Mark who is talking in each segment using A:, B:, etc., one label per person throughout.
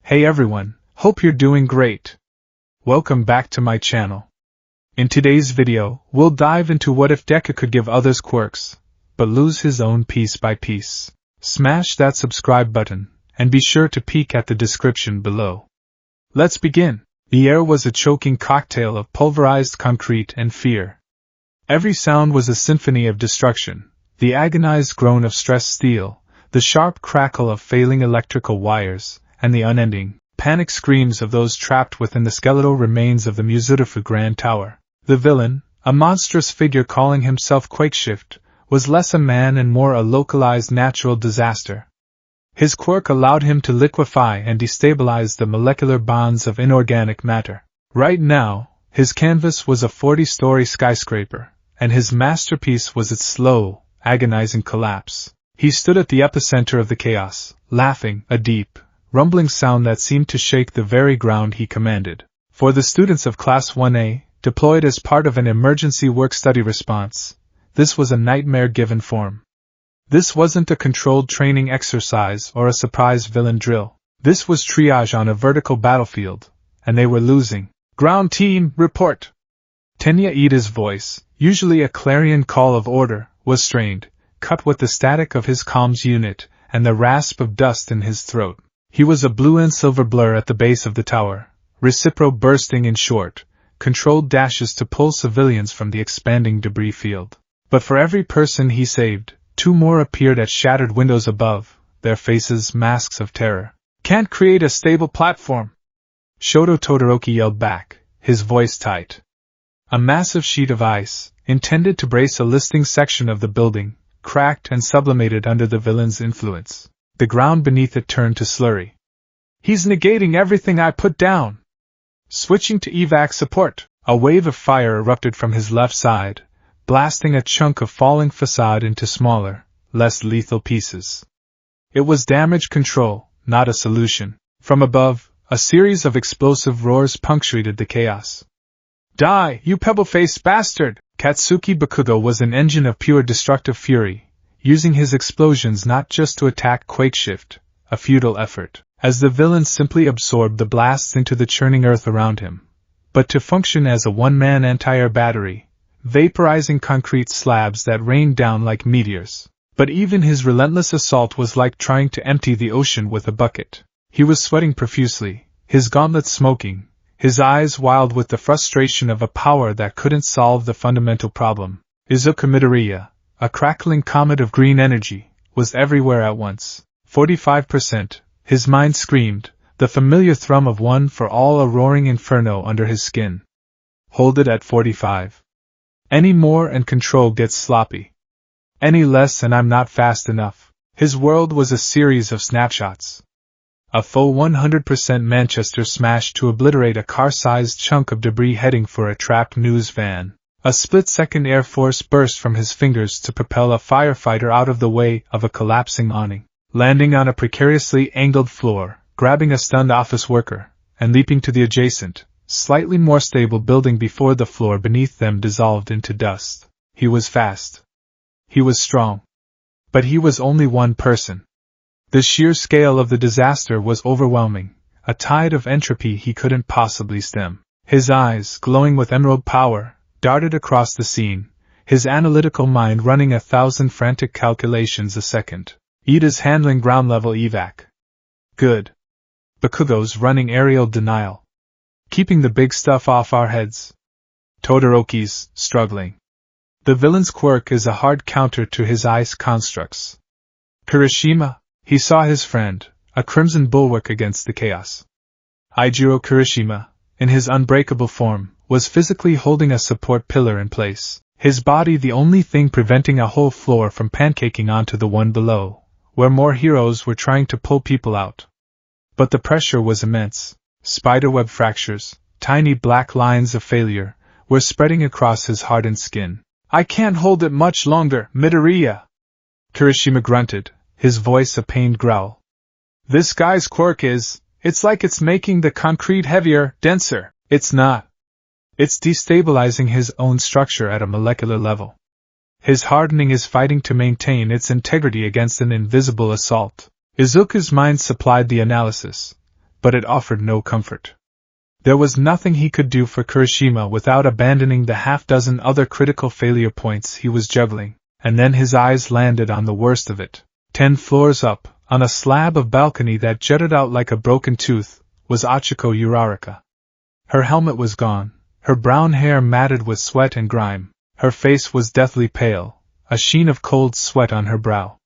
A: Hey everyone, hope you're doing great. Welcome back to my channel. In today's video, we'll dive into what if Deku could give others quirks, but lose his own piece by piece. Smash that subscribe button, and be sure to peek at the description below. Let's begin. The air was a choking cocktail of pulverized concrete and fear. Every sound was a symphony of destruction, the agonized groan of stressed steel, the sharp crackle of failing electrical wires, and the unending, panic screams of those trapped within the skeletal remains of the Musudafu Grand Tower. The villain, a monstrous figure calling himself Quakeshift, was less a man and more a localized natural disaster. His quirk allowed him to liquefy and destabilize the molecular bonds of inorganic matter. Right now, his canvas was a 40-story skyscraper, and his masterpiece was its slow, agonizing collapse. He stood at the epicenter of the chaos, laughing, a deep, rumbling sound that seemed to shake the very ground he commanded. For the students of Class 1A, deployed as part of an emergency work-study response, this was a nightmare given form. This wasn't a controlled training exercise or a surprise villain drill. This was triage on a vertical battlefield, and they were losing. Ground team, report! Tenya Ida's voice, usually a clarion call of order, was strained, cut with the static of his comms unit and the rasp of dust in his throat. He was a blue and silver blur at the base of the tower, recipro bursting in short, controlled dashes to pull civilians from the expanding debris field. But for every person he saved, two more appeared at shattered windows above, their faces masks of terror. Can't create a stable platform! Shoto Todoroki yelled back, his voice tight. A massive sheet of ice, intended to brace a listing section of the building, cracked and sublimated under the villain's influence. The ground beneath it turned to slurry. He's negating everything I put down! Switching to evac support, a wave of fire erupted from his left side, blasting a chunk of falling facade into smaller, less lethal pieces. It was damage control, not a solution. From above, a series of explosive roars punctuated the chaos. Die, you pebble-faced bastard! Katsuki Bakugo was an engine of pure destructive fury, using his explosions not just to attack Quakeshift, a futile effort, as the villain simply absorbed the blasts into the churning earth around him, but to function as a one-man anti-air battery, vaporizing concrete slabs that rained down like meteors. But even his relentless assault was like trying to empty the ocean with a bucket. He was sweating profusely, his gauntlets smoking, his eyes wild with the frustration of a power that couldn't solve the fundamental problem. Izuku Midoriya, a crackling comet of green energy, was everywhere at once. 45%, his mind screamed, the familiar thrum of one for all, a roaring inferno under his skin. Hold it at 45. Any more and control gets sloppy. Any less and I'm not fast enough. His world was a series of snapshots. A full 100% Manchester smashed to obliterate a car-sized chunk of debris heading for a trapped news van. A split-second Air Force burst from his fingers to propel a firefighter out of the way of a collapsing awning, landing on a precariously angled floor, grabbing a stunned office worker, and leaping to the adjacent, slightly more stable building before the floor beneath them dissolved into dust. He was fast. He was strong. But he was only one person. The sheer scale of the disaster was overwhelming, a tide of entropy he couldn't possibly stem. His eyes, glowing with emerald power, darted across the scene, his analytical mind running 1,000 frantic calculations a second. Ida's handling ground-level evac. Good. Bakugo's running aerial denial. Keeping the big stuff off our heads. Todoroki's struggling. The villain's quirk is a hard counter to his ice constructs. Kirishima, he saw his friend, a crimson bulwark against the chaos. Eijiro Kirishima, in his unbreakable form, was physically holding a support pillar in place, his body the only thing preventing a whole floor from pancaking onto the one below, where more heroes were trying to pull people out. But the pressure was immense. Spiderweb fractures, tiny black lines of failure, were spreading across his hardened skin. I can't hold it much longer, Midoriya! Kirishima grunted, his voice a pained growl. This guy's quirk it's like it's making the concrete heavier, denser. It's not. It's destabilizing his own structure at a molecular level. His hardening is fighting to maintain its integrity against an invisible assault. Izuku's mind supplied the analysis, but it offered no comfort. There was nothing he could do for Kirishima without abandoning the half-dozen other critical failure points he was juggling, and then his eyes landed on the worst of it. 10 floors up, on a slab of balcony that jutted out like a broken tooth, was Ochiko Uraraka. Her helmet was gone, her brown hair matted with sweat and grime, her face was deathly pale, a sheen of cold sweat on her brow.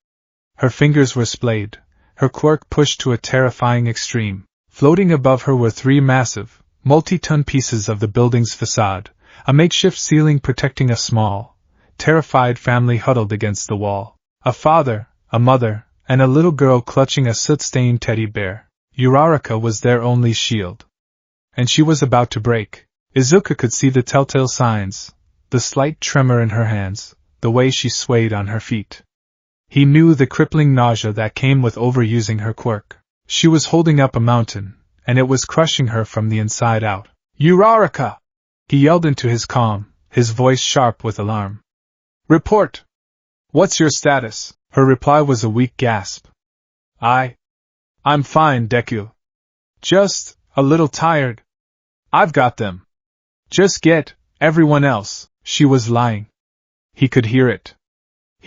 A: Her fingers were splayed, her quirk pushed to a terrifying extreme. Floating above her were 3 massive, multi-ton pieces of the building's facade, a makeshift ceiling protecting a small, terrified family huddled against the wall. A father, a mother, and a little girl clutching a soot-stained teddy bear. Uraraka was their only shield. And she was about to break. Izuka could see the telltale signs, the slight tremor in her hands, the way she swayed on her feet. He knew the crippling nausea that came with overusing her quirk. She was holding up a mountain, and it was crushing her from the inside out. "Uraraka!" He yelled into his calm, his voice sharp with alarm. "Report! What's your status?" Her reply was a weak gasp. I'm fine, Deku. Just a little tired. I've got them. Just get everyone else." She was lying. He could hear it.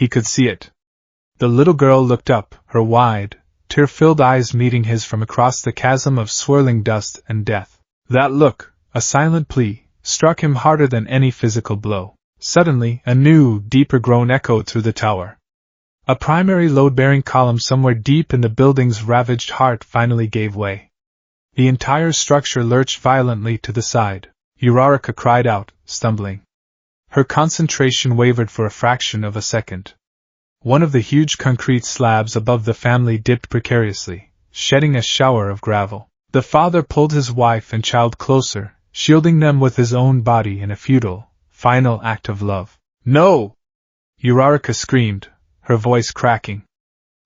A: He could see it. The little girl looked up, her wide, tear-filled eyes meeting his from across the chasm of swirling dust and death. That look, a silent plea, struck him harder than any physical blow. Suddenly, a new, deeper groan echoed through the tower. A primary load-bearing column somewhere deep in the building's ravaged heart finally gave way. The entire structure lurched violently to the side. Uraraka cried out, stumbling. Her concentration wavered for a fraction of a second. One of the huge concrete slabs above the family dipped precariously, shedding a shower of gravel. The father pulled his wife and child closer, shielding them with his own body in a futile, final act of love. "No!" Uraraka screamed, her voice cracking.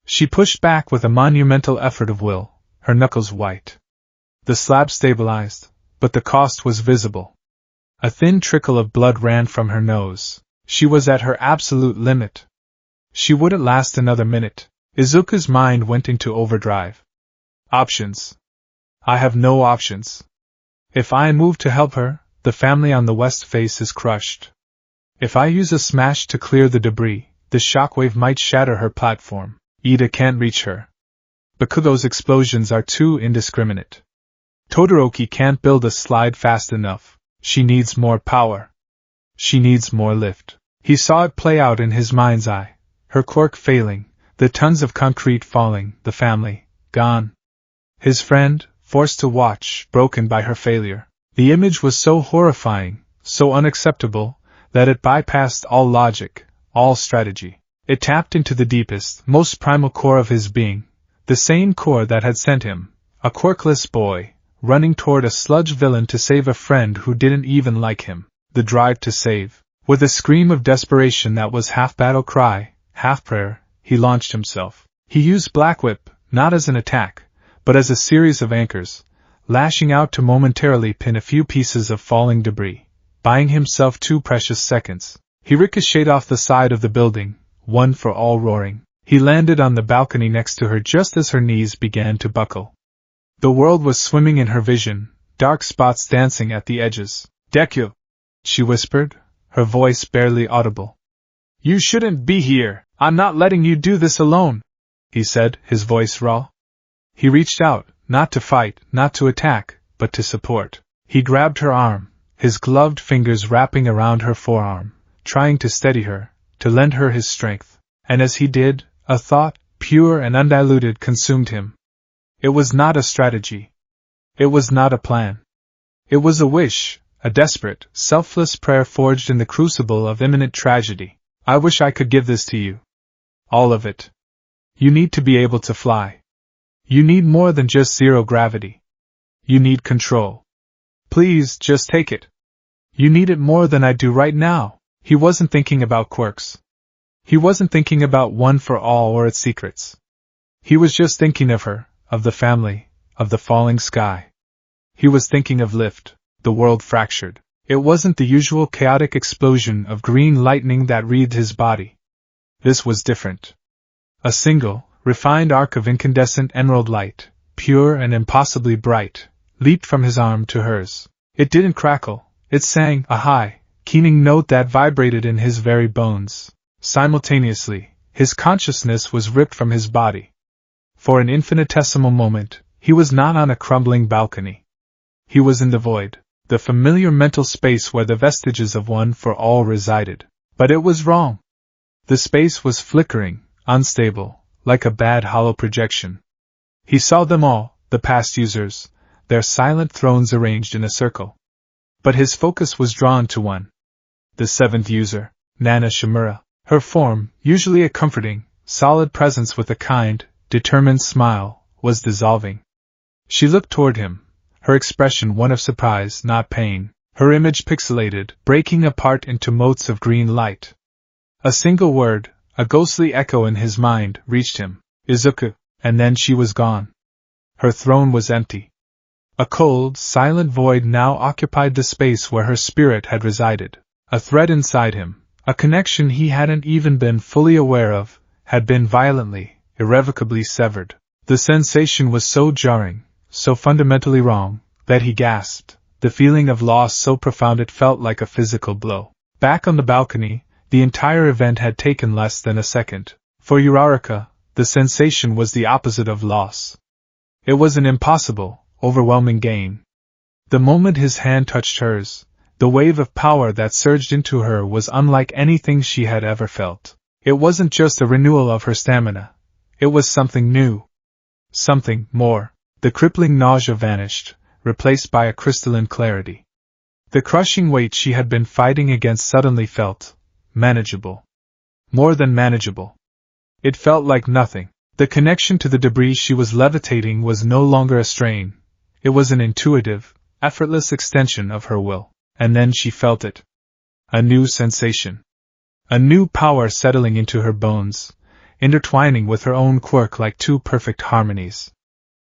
A: She pushed back with a monumental effort of will, her knuckles white. The slab stabilized, but the cost was visible. A thin trickle of blood ran from her nose. She was at her absolute limit. She wouldn't last another minute. Izuka's mind went into overdrive. Options. I have no options. If I move to help her, the family on the west face is crushed. If I use a smash to clear the debris, the shockwave might shatter her platform. Ida can't reach her. Bakugo's explosions are too indiscriminate. Todoroki can't build a slide fast enough. She needs more power. She needs more lift. He saw it play out in his mind's eye. Her quirk failing, the tons of concrete falling, the family, gone. His friend, forced to watch, broken by her failure. The image was so horrifying, so unacceptable, that it bypassed all logic, all strategy. It tapped into the deepest, most primal core of his being, the same core that had sent him, a quirkless boy, running toward a sludge villain to save a friend who didn't even like him. The drive to save. With a scream of desperation that was half battle cry, half prayer, he launched himself. He used Black Whip, not as an attack, but as a series of anchors, lashing out to momentarily pin a few pieces of falling debris, buying himself 2 precious seconds. He ricocheted off the side of the building, one for all roaring. He landed on the balcony next to her just as her knees began to buckle. The world was swimming in her vision, dark spots dancing at the edges. "Deku," she whispered, her voice barely audible. "You shouldn't be here. I'm not letting you do this alone," he said, his voice raw. He reached out, not to fight, not to attack, but to support. He grabbed her arm, his gloved fingers wrapping around her forearm, trying to steady her, to lend her his strength. And as he did, a thought, pure and undiluted, consumed him. It was not a strategy. It was not a plan. It was a wish, a desperate, selfless prayer forged in the crucible of imminent tragedy. "I wish I could give this to you. All of it. You need to be able to fly. You need more than just zero gravity. You need control. Please, just take it. You need it more than I do right now." He wasn't thinking about quirks. He wasn't thinking about One for All or its secrets. He was just thinking of her, of the family, of the falling sky. He was thinking of lift, the world fractured. It wasn't the usual chaotic explosion of green lightning that wreathed his body. This was different. A single, refined arc of incandescent emerald light, pure and impossibly bright, leaped from his arm to hers. It didn't crackle, it sang a high, keening note that vibrated in his very bones. Simultaneously, his consciousness was ripped from his body. For an infinitesimal moment, he was not on a crumbling balcony. He was in the void, the familiar mental space where the vestiges of one for all resided. But it was wrong. The space was flickering, unstable, like a bad hollow projection. He saw them all, the past users, their silent thrones arranged in a circle. But his focus was drawn to one. The seventh user, Nana Shimura. Her form, usually a comforting, solid presence with a kind, determined smile, was dissolving. She looked toward him, her expression one of surprise, not pain, her image pixelated, breaking apart into motes of green light. A single word, a ghostly echo in his mind, reached him, Izuku, and then she was gone. Her throne was empty. A cold, silent void now occupied the space where her spirit had resided. A thread inside him, a connection he hadn't even been fully aware of, had been violently, irrevocably severed. The sensation was so jarring, so fundamentally wrong, that he gasped, the feeling of loss so profound it felt like a physical blow. Back on the balcony, the entire event had taken less than a second. For Uraraka, the sensation was the opposite of loss. It was an impossible, overwhelming gain. The moment his hand touched hers, the wave of power that surged into her was unlike anything she had ever felt. It wasn't just a renewal of her stamina. It was something new. Something more. The crippling nausea vanished, replaced by a crystalline clarity. The crushing weight she had been fighting against suddenly felt manageable. More than manageable. It felt like nothing. The connection to the debris she was levitating was no longer a strain. It was an intuitive, effortless extension of her will. And then she felt it. A new sensation. A new power settling into her bones, intertwining with her own quirk like two perfect harmonies.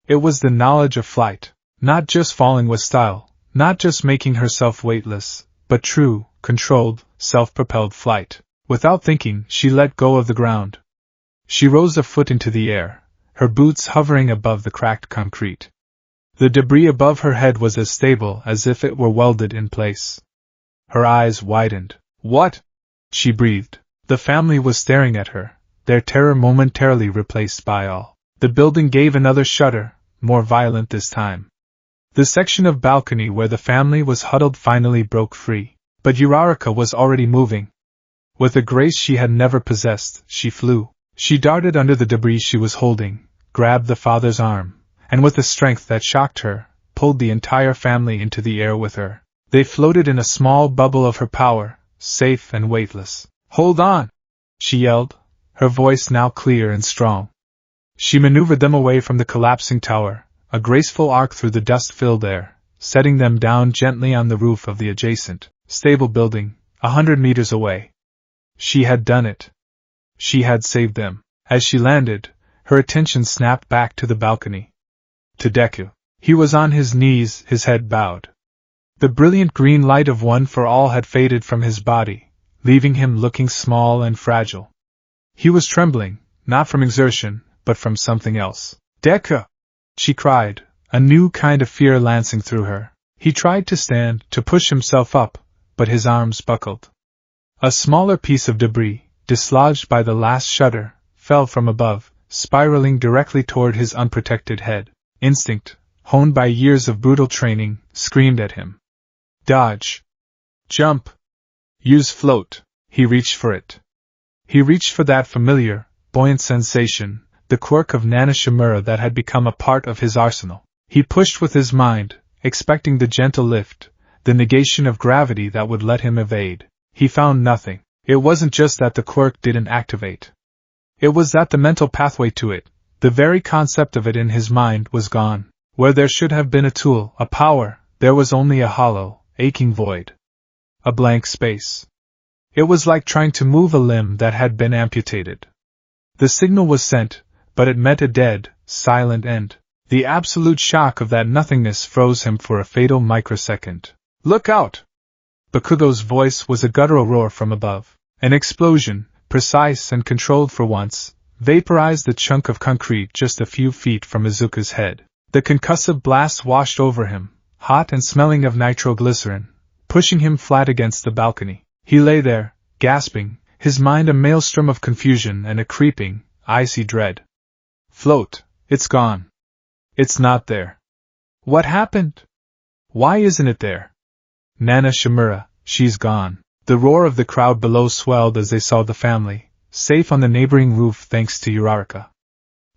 A: It was the knowledge of flight, not just falling with style, not just making herself weightless, but true, controlled, self-propelled flight. Without thinking, she let go of the ground. She rose a foot into the air, her boots hovering above the cracked concrete. The debris above her head was as stable as if it were welded in place. Her eyes widened. What? She breathed. The family was staring at her, their terror momentarily replaced by awe. The building gave another shudder, more violent this time. The section of balcony where the family was huddled finally broke free. But Uraraka was already moving. With a grace she had never possessed, she flew. She darted under the debris she was holding, grabbed the father's arm, and with a strength that shocked her, pulled the entire family into the air with her. They floated in a small bubble of her power, safe and weightless. Hold on! She yelled, her voice now clear and strong. She maneuvered them away from the collapsing tower, a graceful arc through the dust-filled air, setting them down gently on the roof of the adjacent, stable building, 100 meters away. She had done it. She had saved them. As she landed, her attention snapped back to the balcony. To Deku. He was on his knees, his head bowed. The brilliant green light of One for All had faded from his body, leaving him looking small and fragile. He was trembling, not from exertion, but from something else. Deku! She cried, a new kind of fear lancing through her. He tried to stand, to push himself up, but his arms buckled. A smaller piece of debris, dislodged by the last shudder, fell from above, spiraling directly toward his unprotected head. Instinct, honed by years of brutal training, screamed at him. Dodge. Jump. Use float. He reached for it. He reached for that familiar, buoyant sensation, the quirk of Nana Shimura that had become a part of his arsenal. He pushed with his mind, expecting the gentle lift, the negation of gravity that would let him evade. He found nothing. It wasn't just that the quirk didn't activate. It was that the mental pathway to it, the very concept of it in his mind, was gone. Where there should have been a tool, a power, there was only a hollow, aching void. A blank space. It was like trying to move a limb that had been amputated. The signal was sent, but it met a dead, silent end. The absolute shock of that nothingness froze him for a fatal microsecond. Look out! Bakugo's voice was a guttural roar from above. An explosion, precise and controlled for once, vaporized the chunk of concrete just a few feet from Izuku's head. The concussive blast washed over him, hot and smelling of nitroglycerin, pushing him flat against the balcony. He lay there, gasping, his mind a maelstrom of confusion and a creeping, icy dread. Float, it's gone. It's not there. What happened? Why isn't it there? Nana Shimura, she's gone. The roar of the crowd below swelled as they saw the family, safe on the neighboring roof thanks to Uraraka.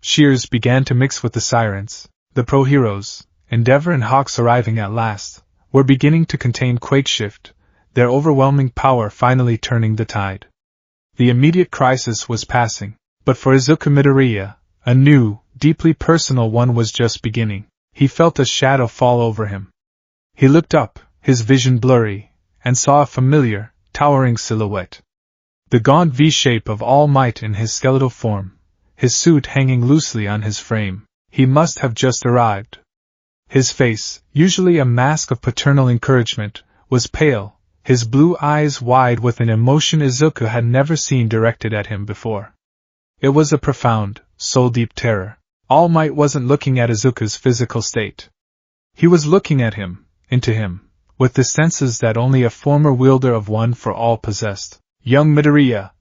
A: Cheers began to mix with the sirens. The pro-heroes, Endeavor and Hawks arriving at last, were beginning to contain Quakeshift, their overwhelming power finally turning the tide. The immediate crisis was passing, but for Izuku Midoriya, a new, deeply personal one was just beginning. He felt a shadow fall over him. He looked up, his vision blurry, and saw a familiar, towering silhouette. The gaunt V-shape of All Might in his skeletal form, his suit hanging loosely on his frame. He must have just arrived. His face, usually a mask of paternal encouragement, was pale, his blue eyes wide with an emotion Izuku had never seen directed at him before. It was a profound, soul-deep terror. All Might wasn't looking at Izuku's physical state. He was looking at him, into him, with the senses that only a former wielder of One for All possessed. Young Midoriya!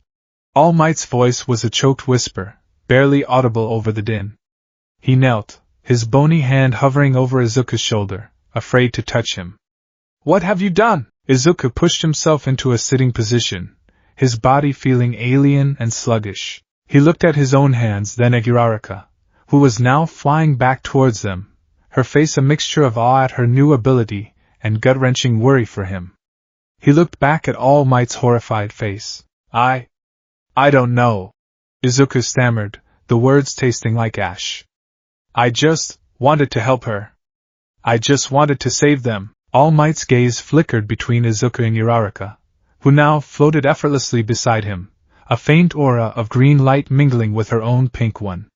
A: All Might's voice was a choked whisper, barely audible over the din. He knelt, his bony hand hovering over Izuku's shoulder, afraid to touch him. What have you done? Izuku pushed himself into a sitting position, his body feeling alien and sluggish. He looked at his own hands, then at Uraraka, who was now flying back towards them, her face a mixture of awe at her new ability and gut-wrenching worry for him. He looked back at All Might's horrified face. I don't know. Izuku stammered, the words tasting like ash. I just wanted to help her. I just wanted to save them. All Might's gaze flickered between Izuku and Uraraka, who now floated effortlessly beside him, a faint aura of green light mingling with her own pink one.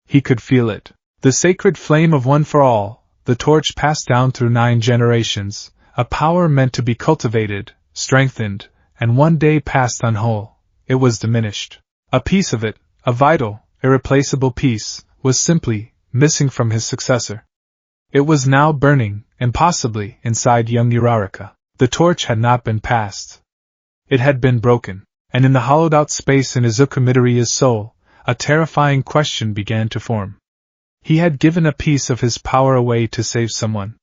A: He could feel it. The sacred flame of One for All, the torch passed down through 9 generations, a power meant to be cultivated, strengthened, and one day passed unwhole. It was diminished. A piece of it, a vital, irreplaceable piece, was simply missing from his successor. It was now burning, impossibly, inside young Uraraka. The torch had not been passed. It had been broken, and in the hollowed-out space in Izuku Midoriya's soul, a terrifying question began to form. He had given a piece of his power away to save someone.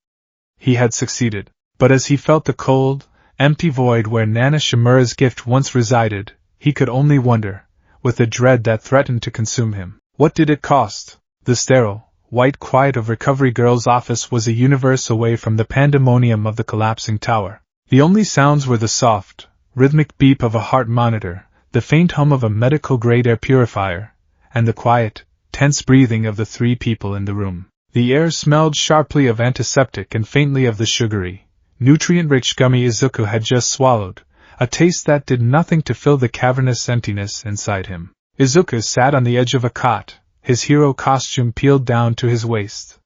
A: He had succeeded, but as he felt the cold, empty void where Nana Shimura's gift once resided, he could only wonder, with a dread that threatened to consume him, what did it cost? The sterile, white quiet of Recovery Girl's office was a universe away from the pandemonium of the collapsing tower. The only sounds were the soft, rhythmic beep of a heart monitor, the faint hum of a medical-grade air purifier, and the quiet, tense breathing of the 3 people in the room. The air smelled sharply of antiseptic and faintly of the sugary, nutrient-rich gummy Izuku had just swallowed, a taste that did nothing to fill the cavernous emptiness inside him. Izuku sat on the edge of a cot, his hero costume peeled down to his waist.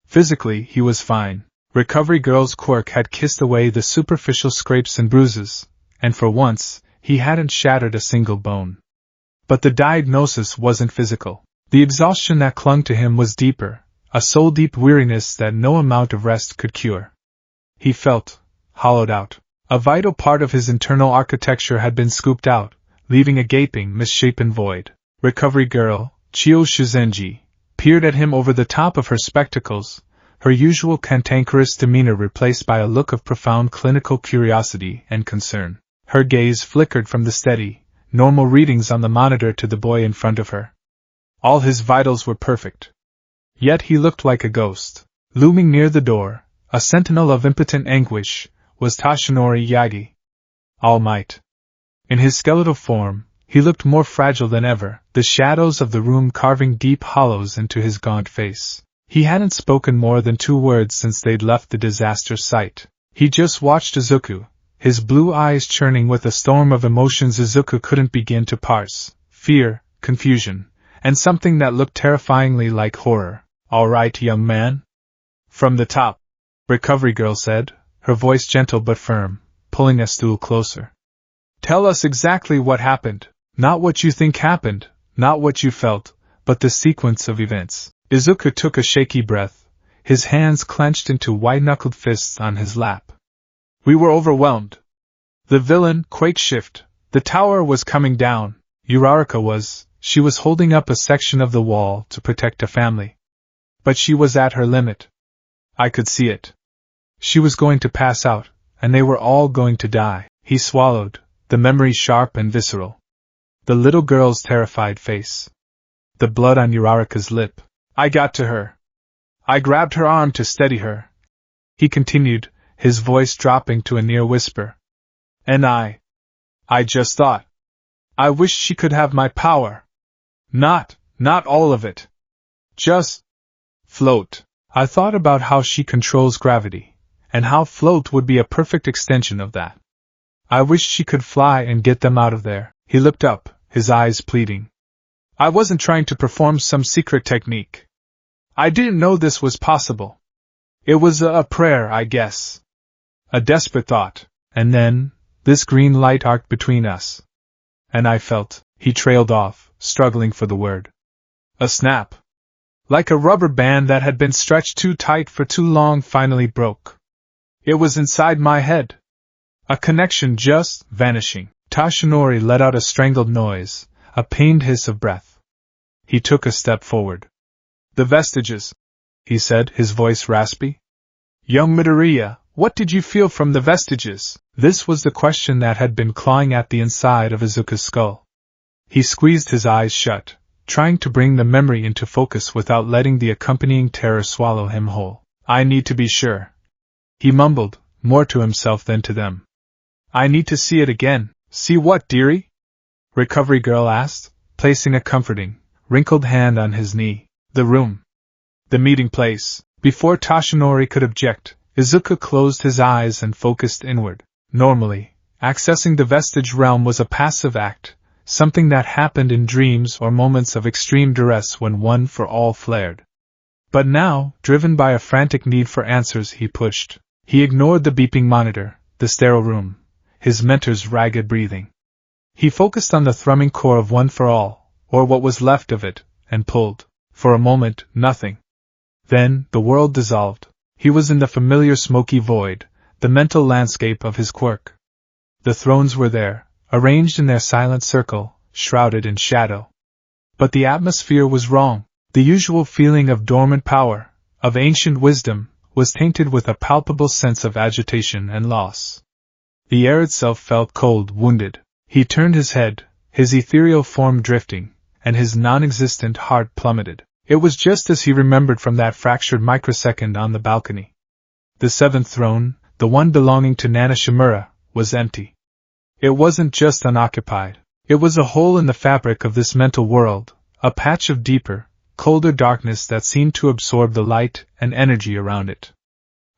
A: Physically, he was fine. Recovery Girl's quirk had kissed away the superficial scrapes and bruises, and for once, he hadn't shattered a single bone. But the diagnosis wasn't physical. The exhaustion that clung to him was deeper, a soul-deep weariness that no amount of rest could cure. He felt hollowed out. A vital part of his internal architecture had been scooped out, leaving a gaping, misshapen void. Recovery Girl, Chio Shuzenji, peered at him over the top of her spectacles, her usual cantankerous demeanor replaced by a look of profound clinical curiosity and concern. Her gaze flickered from the steady, normal readings on the monitor to the boy in front of her. All his vitals were perfect. Yet he looked like a ghost. Looming near the door, a sentinel of impotent anguish, was Toshinori Yagi. All Might. In his skeletal form, he looked more fragile than ever, the shadows of the room carving deep hollows into his gaunt face. He hadn't spoken more than 2 words since they'd left the disaster site. He just watched Izuku, his blue eyes churning with a storm of emotions Izuku couldn't begin to parse: fear, confusion, and something that looked terrifyingly like horror. All right, young man? From the top, Recovery Girl said, her voice gentle but firm, pulling a stool closer. Tell us exactly what happened. Not what you think happened, not what you felt, but the sequence of events. Izuku took a shaky breath, his hands clenched into white-knuckled fists on his lap. We were overwhelmed. The villain, Quakeshift, the tower was coming down. Uraraka was. She was holding up a section of the wall to protect a family. But she was at her limit. I could see it. She was going to pass out, and they were all going to die. He swallowed, the memory sharp and visceral. The little girl's terrified face. The blood on Uraraka's lip. I got to her. I grabbed her arm to steady her. He continued, his voice dropping to a near whisper. And I just thought. I wished she could have my power. Not all of it. Just float. I thought about how she controls gravity, and how float would be a perfect extension of that. I wished she could fly and get them out of there. He looked up, his eyes pleading. I wasn't trying to perform some secret technique. I didn't know this was possible. It was a prayer, I guess. A desperate thought, and then, this green light arced between us. And I felt, he trailed off, struggling for the word. A snap. Like a rubber band that had been stretched too tight for too long finally broke. It was inside my head. A connection just vanishing. Tashinori let out a strangled noise, a pained hiss of breath. He took a step forward. The vestiges, he said, his voice raspy. Young Midoriya, what did you feel from the vestiges? This was the question that had been clawing at the inside of Izuku's skull. He squeezed his eyes shut, trying to bring the memory into focus without letting the accompanying terror swallow him whole. I need to be sure. He mumbled, more to himself than to them. I need to see it again. See what, dearie? Recovery Girl asked, placing a comforting, wrinkled hand on his knee. The room. The meeting place. Before Tashinori could object, Izuku closed his eyes and focused inward. Normally, accessing the vestige realm was a passive act, something that happened in dreams or moments of extreme duress when one for all flared. But now, driven by a frantic need for answers, he pushed. He ignored the beeping monitor, the sterile room, his mentor's ragged breathing. He focused on the thrumming core of One for All, or what was left of it, and pulled. For a moment, nothing. Then, the world dissolved. He was in the familiar smoky void, the mental landscape of his quirk. The thrones were there, arranged in their silent circle, shrouded in shadow. But the atmosphere was wrong. The usual feeling of dormant power, of ancient wisdom, was tainted with a palpable sense of agitation and loss. The air itself felt cold, wounded. He turned his head, his ethereal form drifting, and his non-existent heart plummeted. It was just as he remembered from that fractured microsecond on the balcony. The seventh throne, the one belonging to Nana Shimura, was empty. It wasn't just unoccupied. It was a hole in the fabric of this mental world, a patch of deeper, colder darkness that seemed to absorb the light and energy around it.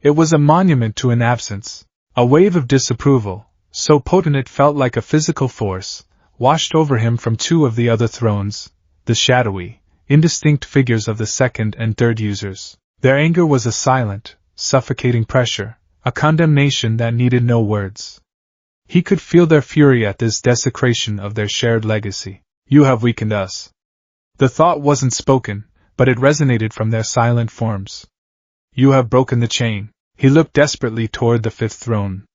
A: It was a monument to an absence, a wave of disapproval, so potent it felt like a physical force, washed over him from two of the other thrones, the shadowy, indistinct figures of the second and third users. Their anger was a silent, suffocating pressure, a condemnation that needed no words. He could feel their fury at this desecration of their shared legacy. You have weakened us. The thought wasn't spoken, but it resonated from their silent forms. You have broken the chain. He looked desperately toward the fifth throne.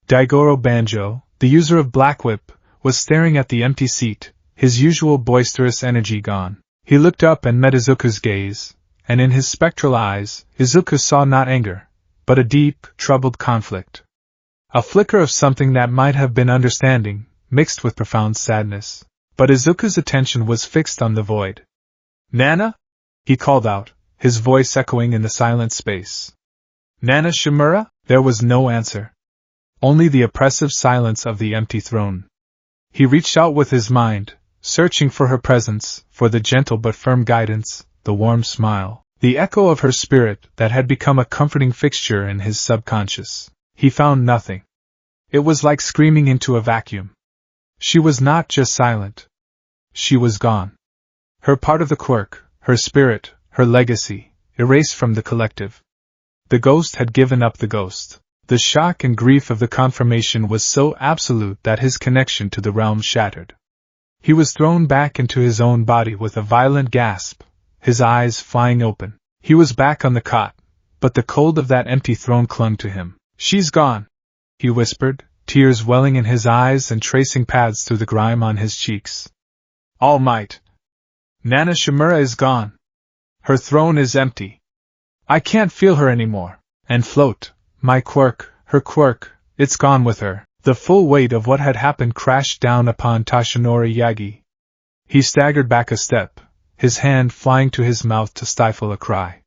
A: Daigoro Banjo, the user of Black Whip, was staring at the empty seat, his usual boisterous energy gone. He looked up and met Izuku's gaze, and in his spectral eyes, Izuku saw not anger, but a deep, troubled conflict. A flicker of something that might have been understanding, mixed with profound sadness. But Izuku's attention was fixed on the void. Nana? He called out, his voice echoing in the silent space. Nana Shimura? There was no answer. Only the oppressive silence of the empty throne. He reached out with his mind, searching for her presence, for the gentle but firm guidance, the warm smile, the echo of her spirit that had become a comforting fixture in his subconscious. He found nothing. It was like screaming into a vacuum. She was not just silent. She was gone. Her part of the quirk, her spirit, her legacy, erased from the collective. The ghost had given up the ghost. The shock and grief of the confirmation was so absolute that his connection to the realm shattered. He was thrown back into his own body with a violent gasp, his eyes flying open. He was back on the cot, but the cold of that empty throne clung to him. "She's gone," he whispered, tears welling in his eyes and tracing paths through the grime on his cheeks. "All Might. Nana Shimura is gone. Her throne is empty. I can't feel her anymore. And float, my quirk, her quirk, it's gone with her." The full weight of what had happened crashed down upon Tashinori Yagi. He staggered back a step, his hand flying to his mouth to stifle a cry.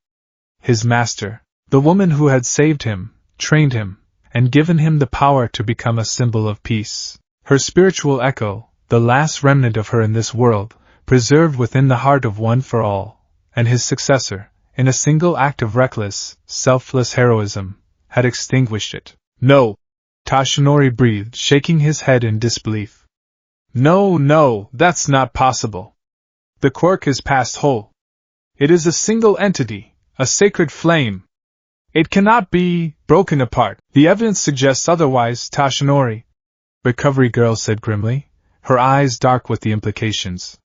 A: His master, the woman who had saved him, trained him, and given him the power to become a symbol of peace. Her spiritual echo, the last remnant of her in this world, preserved within the heart of One for All, and his successor, in a single act of reckless, selfless heroism, had extinguished it. "No!" Tashinori breathed, shaking his head in disbelief. No, that's not possible. The quirk is past whole. It is a single entity, a sacred flame. It cannot be broken apart. The evidence suggests otherwise, Tashinori," Recovery Girl said grimly, her eyes dark with the implications.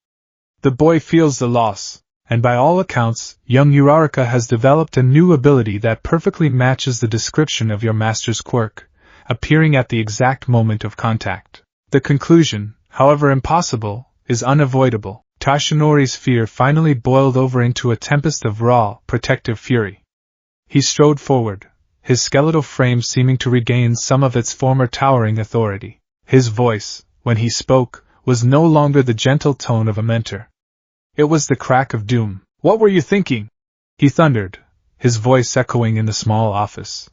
A: "The boy feels the loss, and by all accounts, young Uraraka has developed a new ability that perfectly matches the description of your master's quirk, appearing at the exact moment of contact. The conclusion, however impossible, is unavoidable." Tashinori's fear finally boiled over into a tempest of raw, protective fury. He strode forward, his skeletal frame seeming to regain some of its former towering authority. His voice, when he spoke, was no longer the gentle tone of a mentor. It was the crack of doom. "What were you thinking?" he thundered, his voice echoing in the small office.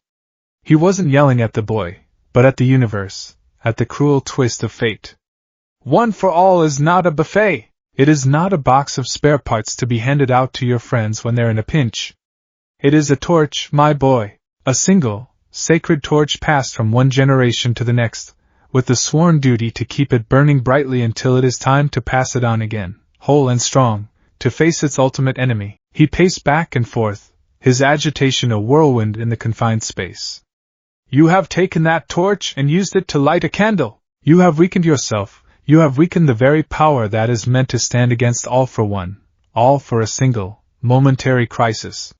A: He wasn't yelling at the boy, but at the universe, at the cruel twist of fate. One for All is not a buffet. It is not a box of spare parts to be handed out to your friends when they're in a pinch. It is a torch, my boy, a single, sacred torch passed from one generation to the next, with the sworn duty to keep it burning brightly until it is time to pass it on again, whole and strong, to face its ultimate enemy. He paced back and forth, his agitation a whirlwind in the confined space. "You have taken that torch and used it to light a candle. You have weakened yourself. You have weakened the very power that is meant to stand against all for one, all for a single, momentary crisis.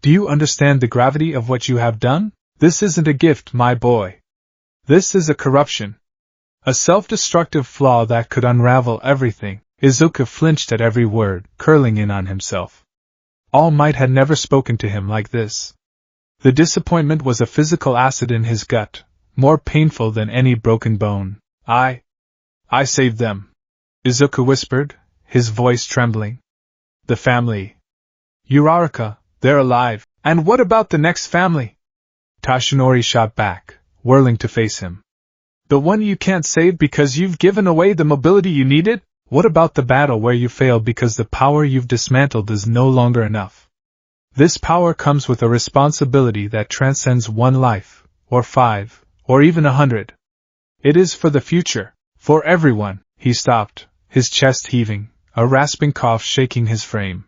A: Do you understand the gravity of what you have done? This isn't a gift, my boy. This is a corruption. A self-destructive flaw that could unravel everything." Izuku flinched at every word, curling in on himself. All Might had never spoken to him like this. The disappointment was a physical acid in his gut, more painful than any broken bone. I saved them," Izuku whispered, his voice trembling. "The family. Uraraka, they're alive. And what about the next family?" Tashinori shot back, whirling to face him. "The one you can't save because you've given away the mobility you needed? What about the battle where you failed because the power you've dismantled is no longer enough? This power comes with a responsibility that transcends one life, or 5, or even 100. It is for the future, for everyone." He stopped, his chest heaving, a rasping cough shaking his frame.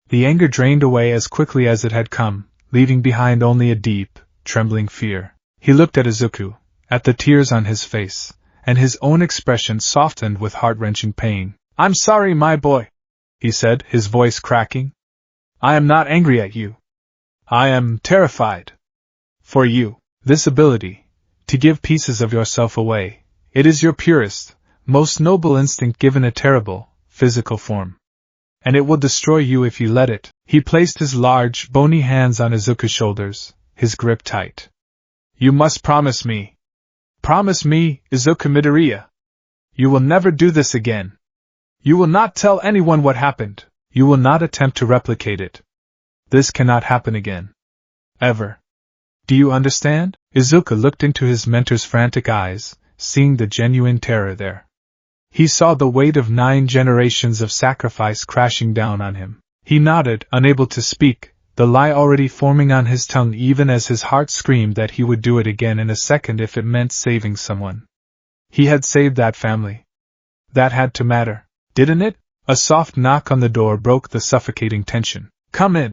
A: The anger drained away as quickly as it had come, leaving behind only a deep, trembling fear. He looked at Izuku, at the tears on his face, and his own expression softened with heart-wrenching pain. "I'm sorry, my boy," he said, his voice cracking. "I am not angry at you. I am terrified. For you, this ability, to give pieces of yourself away, it is your purest, most noble instinct given a terrible, physical form. And it will destroy you if you let it." He placed his large, bony hands on Izuku's shoulders, his grip tight. "You must promise me. Promise me, Izuku Midoriya. You will never do this again. You will not tell anyone what happened. You will not attempt to replicate it. This cannot happen again. Ever. Do you understand?" Izuku looked into his mentor's frantic eyes, seeing the genuine terror there. He saw the weight of 9 generations of sacrifice crashing down on him. He nodded, unable to speak, the lie already forming on his tongue even as his heart screamed that he would do it again in a second if it meant saving someone. He had saved that family. That had to matter, didn't it? A soft knock on the door broke the suffocating tension. "Come in,"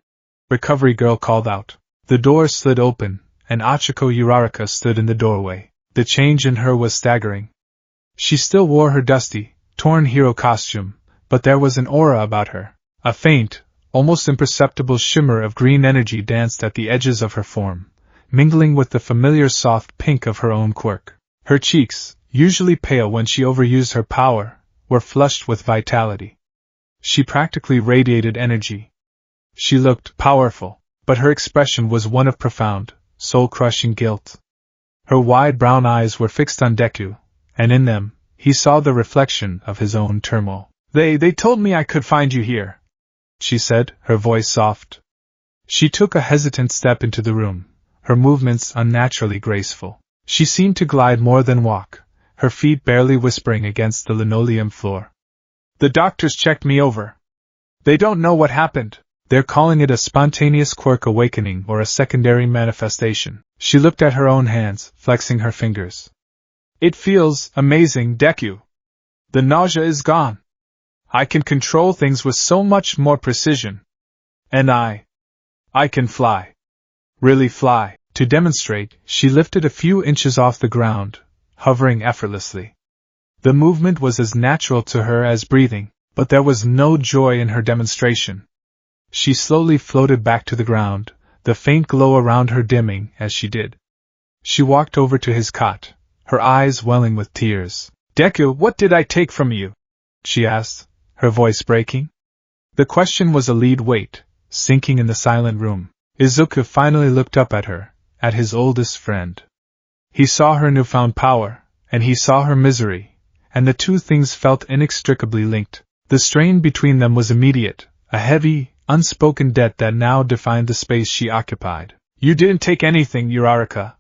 A: Recovery Girl called out. The door slid open, and Achiko Uraraka stood in the doorway. The change in her was staggering. She still wore her dusty, torn hero costume, but there was an aura about her, a faint, almost imperceptible shimmer of green energy danced at the edges of her form, mingling with the familiar soft pink of her own quirk. Her cheeks, usually pale when she overused her power, were flushed with vitality. She practically radiated energy. She looked powerful, but her expression was one of profound, soul-crushing guilt. Her wide brown eyes were fixed on Deku, and in them, he saw the reflection of his own turmoil. They told me I could find you here," she said, her voice soft. She took a hesitant step into the room, her movements unnaturally graceful. She seemed to glide more than walk, her feet barely whispering against the linoleum floor. "The doctors checked me over. They don't know what happened. They're calling it a spontaneous quirk awakening or a secondary manifestation." She looked at her own hands, flexing her fingers. "It feels amazing, Deku. The nausea is gone. I can control things with so much more precision. And I can fly. Really fly." To demonstrate, she lifted a few inches off the ground, hovering effortlessly. The movement was as natural to her as breathing, but there was no joy in her demonstration. She slowly floated back to the ground, the faint glow around her dimming as she did. She walked over to his cot, her eyes welling with tears. "Deku, what did I take from you?" she asked, her voice breaking. The question was a lead weight, sinking in the silent room. Izuku finally looked up at her, at his oldest friend. He saw her newfound power, and he saw her misery, and the two things felt inextricably linked. The strain between them was immediate, a heavy, unspoken debt that now defined the space she occupied. "You didn't take anything, Uraraka,"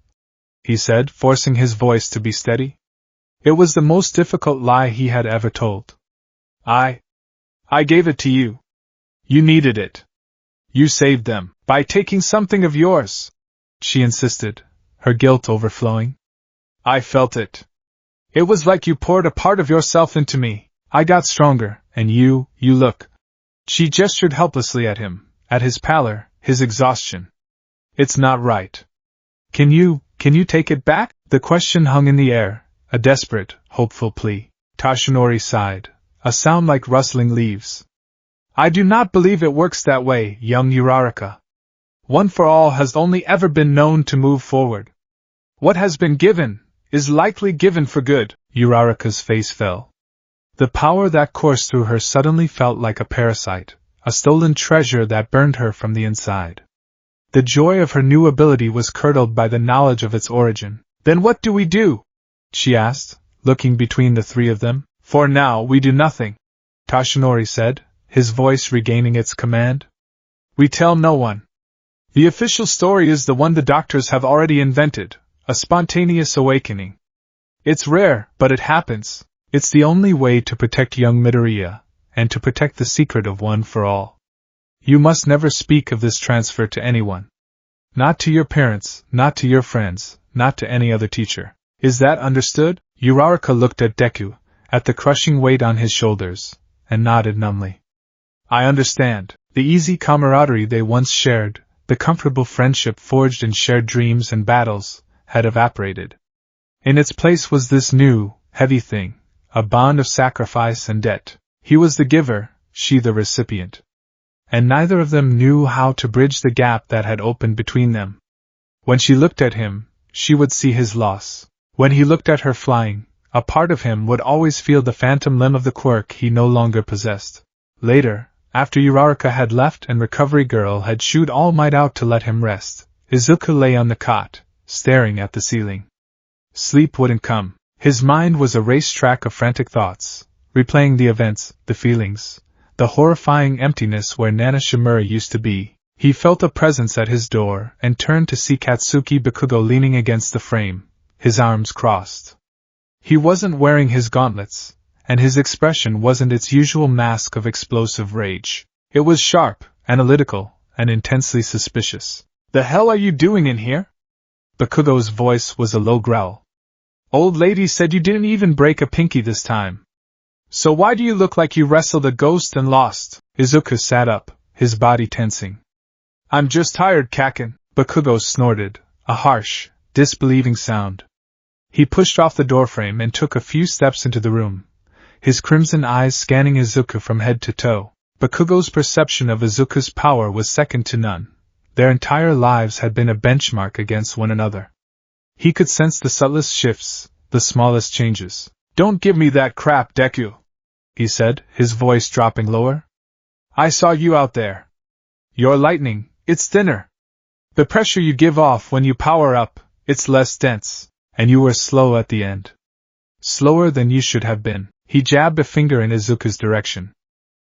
A: he said, forcing his voice to be steady. It was the most difficult lie he had ever told. I gave it to you. You needed it. You saved them by taking something of yours," she insisted, her guilt overflowing. "I felt it. It was like you poured a part of yourself into me. I got stronger, and you look." She gestured helplessly at him, at his pallor, his exhaustion. "It's not right. Can you take it back?" The question hung in the air, a desperate, hopeful plea. Tashinori sighed, a sound like rustling leaves. "I do not believe it works that way, young Uraraka. One for all has only ever been known to move forward. What has been given is likely given for good." Uraraka's face fell. The power that coursed through her suddenly felt like a parasite, a stolen treasure that burned her from the inside. The joy of her new ability was curdled by the knowledge of its origin. "Then what do we do?" she asked, looking between the three of them. "For now we do nothing," Tashinori said, his voice regaining its command. "We tell no one. The official story is the one the doctors have already invented, a spontaneous awakening. It's rare, but it happens. It's the only way to protect young Midoriya, and to protect the secret of One for All. You must never speak of this transfer to anyone. Not to your parents, not to your friends, not to any other teacher. Is that understood?" Uraraka looked at Deku, at the crushing weight on his shoulders, and nodded numbly. "I understand." The easy camaraderie they once shared, the comfortable friendship forged in shared dreams and battles, had evaporated. In its place was this new, heavy thing, a bond of sacrifice and debt. He was the giver, she the recipient. And neither of them knew how to bridge the gap that had opened between them. When she looked at him, she would see his loss. When he looked at her flying, a part of him would always feel the phantom limb of the quirk he no longer possessed. Later, after Uraraka had left and Recovery Girl had shooed all might out to let him rest, Izuku lay on the cot, staring at the ceiling. Sleep wouldn't come. His mind was a racetrack of frantic thoughts, replaying the events, the feelings, the horrifying emptiness where Nana Shimura used to be. He felt a presence at his door and turned to see Katsuki Bakugo leaning against the frame, his arms crossed. He wasn't wearing his gauntlets, and his expression wasn't its usual mask of explosive rage. It was sharp, analytical, and intensely suspicious. "The hell are you doing in here?" Bakugo's voice was a low growl. "Old lady said you didn't even break a pinky this time. So why do you look like you wrestled a ghost and lost?" Izuku sat up, his body tensing. "I'm just tired, Kaken," Bakugo snorted, a harsh, disbelieving sound. He pushed off the doorframe and took a few steps into the room, his crimson eyes scanning Izuku from head to toe. Bakugo's perception of Izuku's power was second to none. Their entire lives had been a benchmark against one another. He could sense the subtlest shifts, the smallest changes. "Don't give me that crap, Deku," he said, his voice dropping lower. "I saw you out there. Your lightning, it's thinner. The pressure you give off when you power up, it's less dense, and you were slow at the end. Slower than you should have been." He jabbed a finger in Izuku's direction.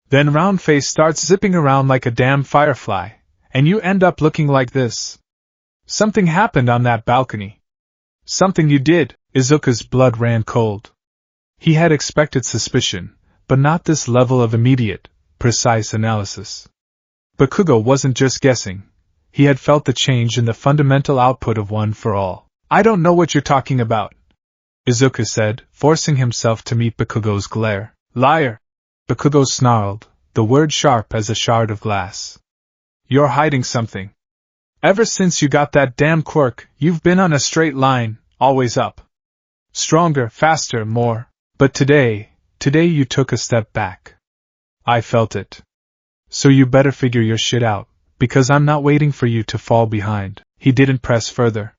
A: "Then Roundface starts zipping around like a damn firefly, and you end up looking like this. Something happened on that balcony." "Something you did." Izuku's blood ran cold. He had expected suspicion, but not this level of immediate, precise analysis. Bakugo wasn't just guessing. He had felt the change in the fundamental output of One for All. "I don't know what you're talking about," Izuku said, forcing himself to meet Bakugo's glare. "Liar!" Bakugo snarled, the word sharp as a shard of glass. "You're hiding something. Ever since you got that damn quirk, you've been on a straight line, always up. Stronger, faster, more. But today you took a step back. I felt it. So you better figure your shit out, because I'm not waiting for you to fall behind." He didn't press further.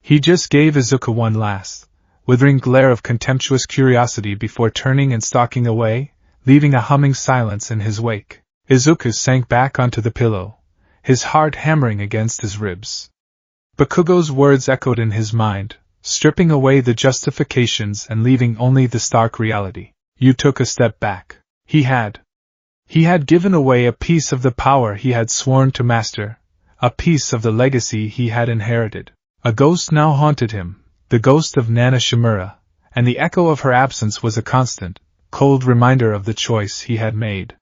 A: He just gave Izuku one last, withering glare of contemptuous curiosity before turning and stalking away, leaving a humming silence in his wake. Izuku sank back onto the pillow, his heart hammering against his ribs. Bakugo's words echoed in his mind, stripping away the justifications and leaving only the stark reality. You took a step back. He had given away a piece of the power he had sworn to master, a piece of the legacy he had inherited. A ghost now haunted him, the ghost of Nana Shimura, and the echo of her absence was a constant, cold reminder of the choice he had made.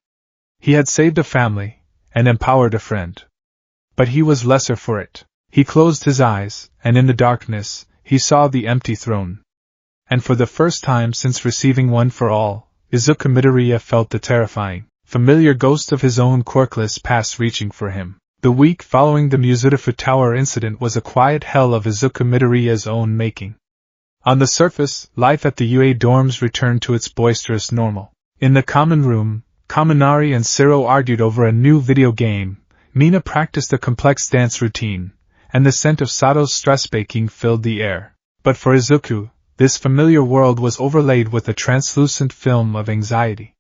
A: He had saved a family, and empowered a friend. But he was lesser for it. He closed his eyes, and in the darkness, he saw the empty throne. And for the first time since receiving One for All, Izuku Midoriya felt the terrifying, familiar ghost of his own quirkless past reaching for him. The week following the Muzurifu Tower incident was a quiet hell of Izuku Midoriya's own making. On the surface, life at the UA dorms returned to its boisterous normal. In the common room, Kaminari and Siro argued over a new video game, Mina practiced a complex dance routine, and the scent of Sato's stress baking filled the air. But for Izuku, this familiar world was overlaid with a translucent film of anxiety.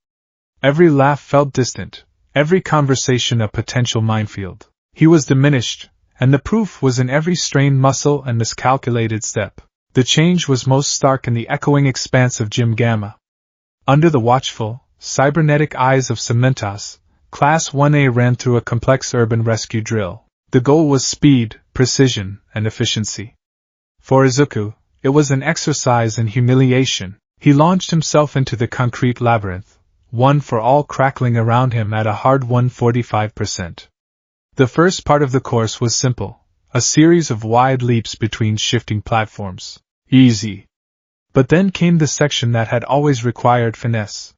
A: Every laugh felt distant, every conversation a potential minefield. He was diminished, and the proof was in every strained muscle and miscalculated step. The change was most stark in the echoing expanse of Gym Gamma. Under the watchful, cybernetic eyes of Cementas, Class 1A ran through a complex urban rescue drill. The goal was speed, precision, and efficiency. For Izuku, it was an exercise in humiliation. He launched himself into the concrete labyrinth, One for All crackling around him at a hard 145%. The first part of the course was simple, a series of wide leaps between shifting platforms. Easy. But then came the section that had always required finesse.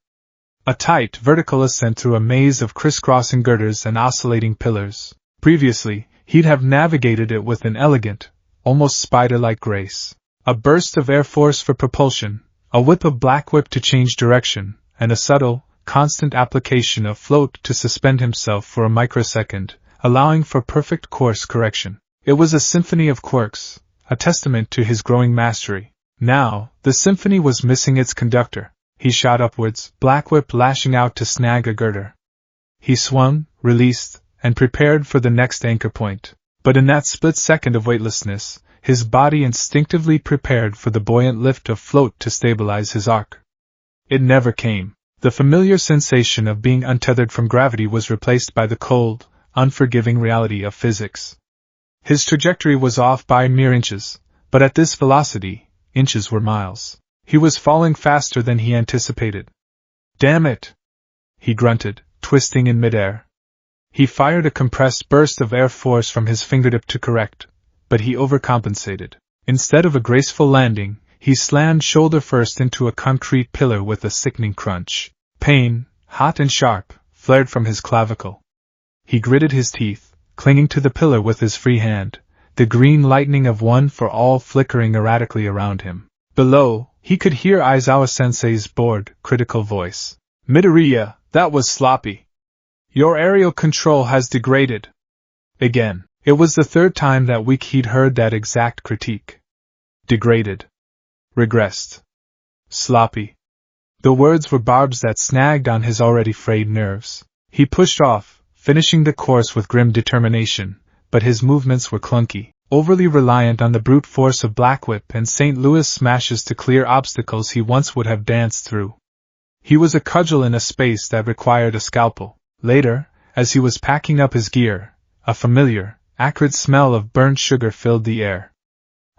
A: A tight, vertical ascent through a maze of crisscrossing girders and oscillating pillars. Previously, he'd have navigated it with an elegant, almost spider-like grace. A burst of air force for propulsion, a whip of black whip to change direction, and a subtle, constant application of float to suspend himself for a microsecond, allowing for perfect course correction. It was a symphony of quirks, a testament to his growing mastery. Now, the symphony was missing its conductor. He shot upwards, black whip lashing out to snag a girder. He swung, released, and prepared for the next anchor point. But in that split second of weightlessness, his body instinctively prepared for the buoyant lift of float to stabilize his arc. It never came. The familiar sensation of being untethered from gravity was replaced by the cold, unforgiving reality of physics. His trajectory was off by mere inches, but at this velocity, inches were miles. He was falling faster than he anticipated. "Damn it!" he grunted, twisting in midair. He fired a compressed burst of air force from his fingertip to correct, but he overcompensated. Instead of a graceful landing, he slammed shoulder first into a concrete pillar with a sickening crunch. Pain, hot and sharp, flared from his clavicle. He gritted his teeth, clinging to the pillar with his free hand, the green lightning of One for All flickering erratically around him. Below, he could hear Aizawa-sensei's bored, critical voice. "Midoriya, that was sloppy. Your aerial control has degraded. Again. It was the third time that week he'd heard that exact critique. Degraded. Regressed. Sloppy. The words were barbs that snagged on his already frayed nerves. He pushed off, finishing the course with grim determination, but his movements were clunky, overly reliant on the brute force of Black Whip and St. Louis smashes to clear obstacles he once would have danced through. He was a cudgel in a space that required a scalpel. Later, as he was packing up his gear, a familiar, acrid smell of burnt sugar filled the air.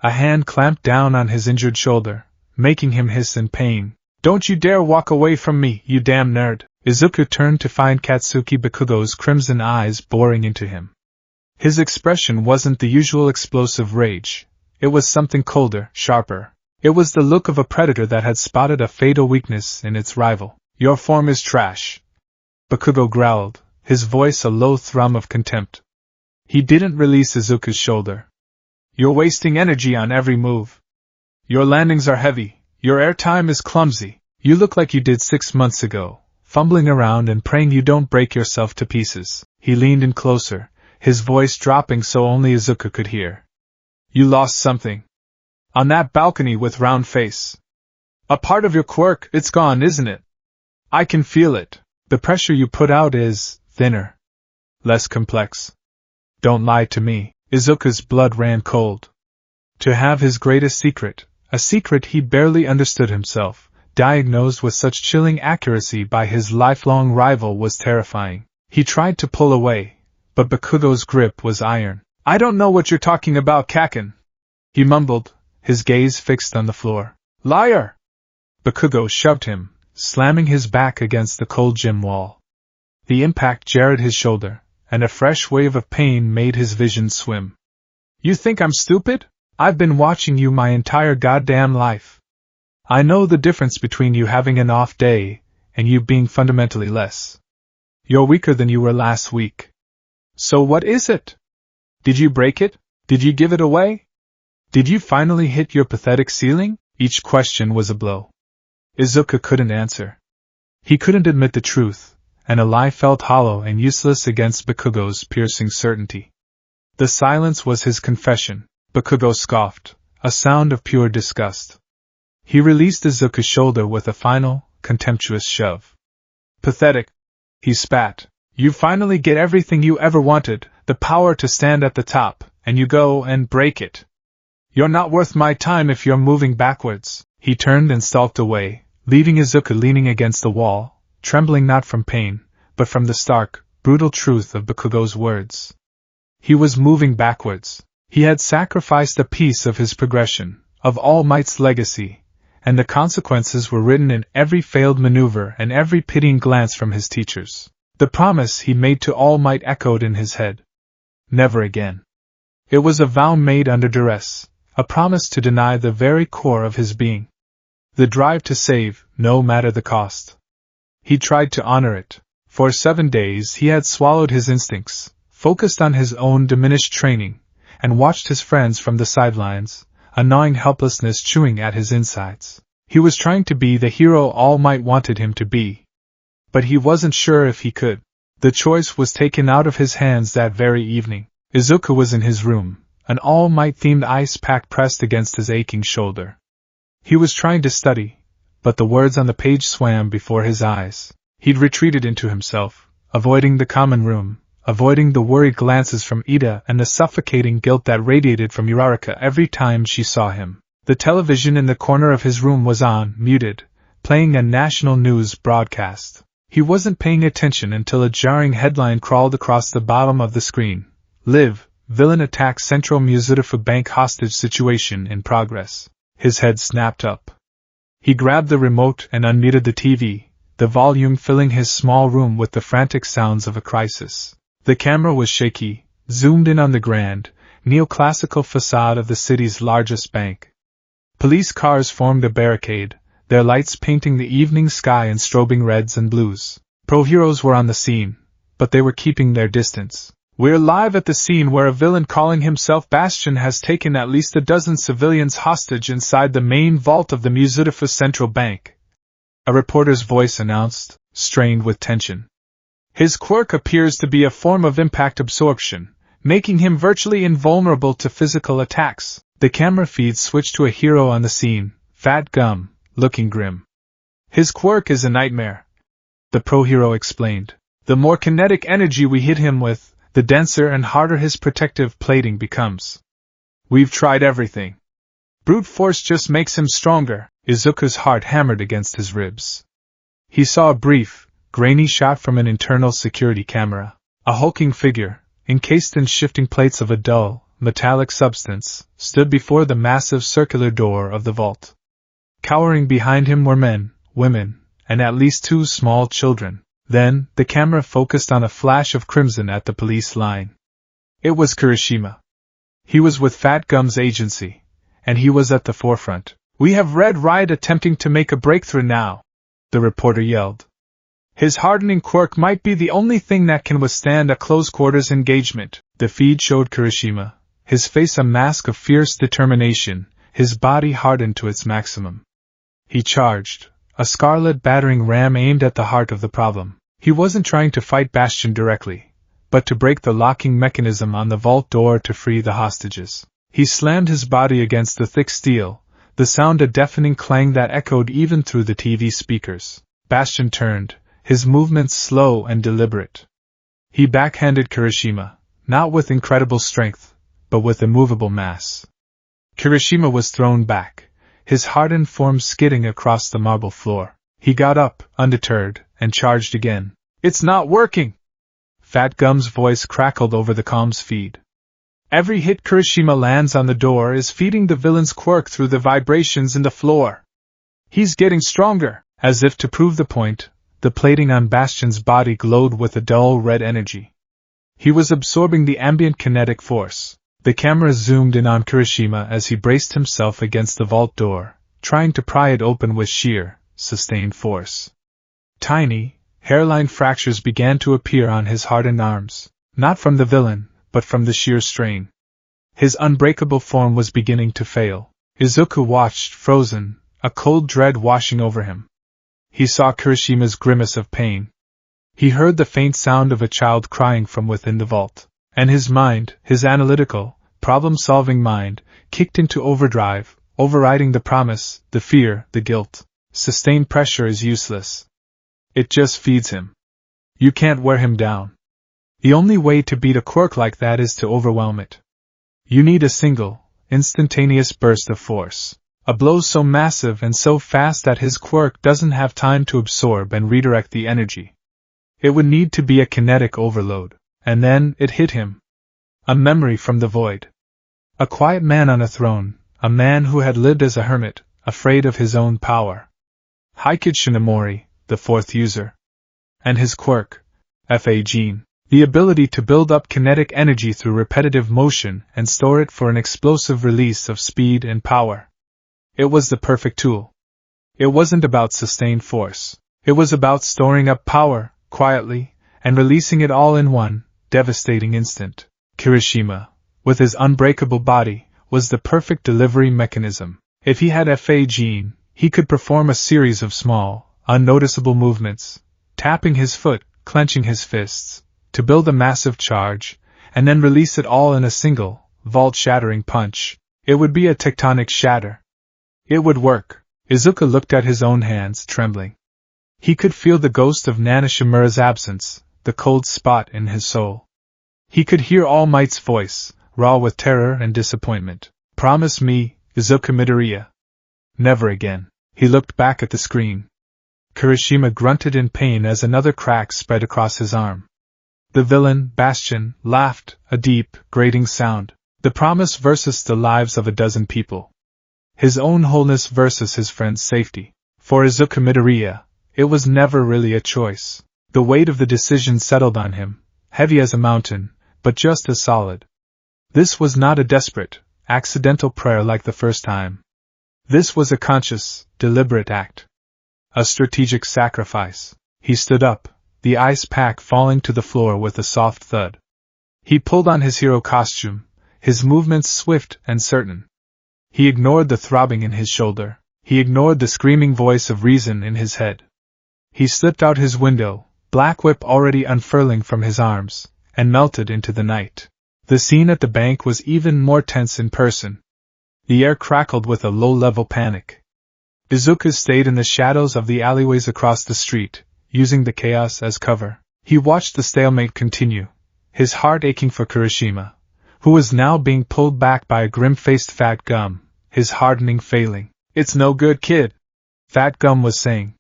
A: A hand clamped down on his injured shoulder, making him hiss in pain. Don't you dare walk away from me, you damn nerd! Izuku turned to find Katsuki Bakugo's crimson eyes boring into him. His expression wasn't the usual explosive rage. It was something colder, sharper. It was the look of a predator that had spotted a fatal weakness in its rival. Your form is trash. Bakugo growled, his voice a low thrum of contempt. He didn't release Izuku's shoulder. You're wasting energy on every move. Your landings are heavy, your airtime is clumsy, you look like you did 6 months ago, fumbling around and praying you don't break yourself to pieces. He leaned in closer, his voice dropping so only Izuku could hear. You lost something. On that balcony with round face. A part of your quirk, it's gone, isn't it? I can feel it. The pressure you put out is thinner. Less complex. Don't lie to me. Izuku's blood ran cold. To have his greatest secret, a secret he barely understood himself, diagnosed with such chilling accuracy by his lifelong rival was terrifying. He tried to pull away, but Bakugo's grip was iron. I don't know what you're talking about, Kaken. He mumbled, his gaze fixed on the floor. Liar! Bakugo shoved him, slamming his back against the cold gym wall. The impact jarred his shoulder, and a fresh wave of pain made his vision swim. You think I'm stupid? I've been watching you my entire goddamn life. I know the difference between you having an off day and you being fundamentally less. You're weaker than you were last week. So what is it? Did you break it? Did you give it away? Did you finally hit your pathetic ceiling? Each question was a blow. Izuku couldn't answer. He couldn't admit the truth, and a lie felt hollow and useless against Bakugo's piercing certainty. The silence was his confession. Bakugo scoffed, a sound of pure disgust. He released Izuku's shoulder with a final, contemptuous shove. Pathetic, he spat. You finally get everything you ever wanted, the power to stand at the top, and you go and break it. You're not worth my time if you're moving backwards. He turned and stalked away, leaving Izuku leaning against the wall, trembling not from pain, but from the stark, brutal truth of Bakugo's words. He was moving backwards. He had sacrificed a piece of his progression, of All Might's legacy, and the consequences were written in every failed maneuver and every pitying glance from his teachers. The promise he made to All Might echoed in his head. Never again. It was a vow made under duress, a promise to deny the very core of his being. The drive to save, no matter the cost. He tried to honor it. For 7 days he had swallowed his instincts, focused on his own diminished training, and watched his friends from the sidelines, a gnawing helplessness chewing at his insides. He was trying to be the hero All Might wanted him to be. But he wasn't sure if he could. The choice was taken out of his hands that very evening. Izuku was in his room, an All Might-themed ice pack pressed against his aching shoulder. He was trying to study, but the words on the page swam before his eyes. He'd retreated into himself, avoiding the common room, avoiding the worried glances from Ida and the suffocating guilt that radiated from Uraraka every time she saw him. The television in the corner of his room was on, muted, playing a national news broadcast. He wasn't paying attention until a jarring headline crawled across the bottom of the screen. Live, villain attacks Central Musudafu Bank hostage situation in progress. His head snapped up. He grabbed the remote and unmuted the TV, the volume filling his small room with the frantic sounds of a crisis. The camera was shaky, zoomed in on the grand, neoclassical facade of the city's largest bank. Police cars formed a barricade, their lights painting the evening sky in strobing reds and blues. Pro-heroes were on the scene, but they were keeping their distance. We're live at the scene where a villain calling himself Bastion has taken at least a dozen civilians hostage inside the main vault of the Musudafu Central Bank. A reporter's voice announced, strained with tension. His quirk appears to be a form of impact absorption, making him virtually invulnerable to physical attacks. The camera feed switched to a hero on the scene, Fat Gum, looking grim. His quirk is a nightmare, the pro-hero explained. The more kinetic energy we hit him with, the denser and harder his protective plating becomes. We've tried everything. Brute force just makes him stronger. Izuku's heart hammered against his ribs. He saw a brief, grainy shot from an internal security camera. A hulking figure, encased in shifting plates of a dull, metallic substance, stood before the massive circular door of the vault. Cowering behind him were men, women, and at least 2 small children. Then, the camera focused on a flash of crimson at the police line. It was Kirishima. He was with Fat Gum's agency, and he was at the forefront. "We have Red Riot attempting to make a breakthrough now," the reporter yelled. "His hardening quirk might be the only thing that can withstand a close-quarters engagement." The feed showed Kirishima, his face a mask of fierce determination, his body hardened to its maximum. He charged, a scarlet battering ram aimed at the heart of the problem. He wasn't trying to fight Bastion directly, but to break the locking mechanism on the vault door to free the hostages. He slammed his body against the thick steel, the sound a deafening clang that echoed even through the TV speakers. Bastion turned, his movements slow and deliberate. He backhanded Kirishima, not with incredible strength, but with immovable mass. Kirishima was thrown back, his hardened form skidding across the marble floor. He got up, undeterred, and charged again. "It's not working!" Fat Gum's voice crackled over the comms feed. "Every hit Kirishima lands on the door is feeding the villain's quirk through the vibrations in the floor. He's getting stronger." As if to prove the point, the plating on Bastion's body glowed with a dull red energy. He was absorbing the ambient kinetic force. The camera zoomed in on Kirishima as he braced himself against the vault door, trying to pry it open with sheer, sustained force. Tiny, hairline fractures began to appear on his hardened arms, not from the villain, but from the sheer strain. His unbreakable form was beginning to fail. Izuku watched, frozen, a cold dread washing over him. He saw Kirishima's grimace of pain. He heard the faint sound of a child crying from within the vault. And his mind, his analytical, problem-solving mind, kicked into overdrive, overriding the promise, the fear, the guilt. Sustained pressure is useless. It just feeds him. You can't wear him down. The only way to beat a quirk like that is to overwhelm it. You need a single, instantaneous burst of force. A blow so massive and so fast that his quirk doesn't have time to absorb and redirect the energy. It would need to be a kinetic overload. And then, it hit him. A memory from the void. A quiet man on a throne, a man who had lived as a hermit, afraid of his own power. Haikid Shinomori, the 4th user. And his quirk, Fa gene. The ability to build up kinetic energy through repetitive motion and store it for an explosive release of speed and power. It was the perfect tool. It wasn't about sustained force. It was about storing up power, quietly, and releasing it all in one devastating instant. Kirishima, with his unbreakable body, was the perfect delivery mechanism. If he had Fa gene, he could perform a series of small, unnoticeable movements, tapping his foot, clenching his fists, to build a massive charge, and then release it all in a single, vault-shattering punch. It would be a tectonic shatter. It would work. Izuku looked at his own hands, trembling. He could feel the ghost of Nana Shimura's absence, the cold spot in his soul. He could hear All Might's voice, raw with terror and disappointment. "Promise me, Izuku Midoriya." "Never again." He looked back at the screen. Kirishima grunted in pain as another crack spread across his arm. The villain, Bastion, laughed, a deep, grating sound. The promise versus the lives of a dozen people. His own wholeness versus his friend's safety. For Izuku Midoriya, it was never really a choice. The weight of the decision settled on him, heavy as a mountain, but just as solid. This was not a desperate, accidental prayer like the first time. This was a conscious, deliberate act. A strategic sacrifice. He stood up, the ice pack falling to the floor with a soft thud. He pulled on his hero costume, his movements swift and certain. He ignored the throbbing in his shoulder. He ignored the screaming voice of reason in his head. He slipped out his window, black whip already unfurling from his arms, and melted into the night. The scene at the bank was even more tense in person. The air crackled with a low-level panic. Izuku stayed in the shadows of the alleyways across the street, using the chaos as cover. He watched the stalemate continue, his heart aching for Kirishima, who was now being pulled back by a grim-faced Fat Gum, his hardening failing. "It's no good, kid," Fat Gum was saying.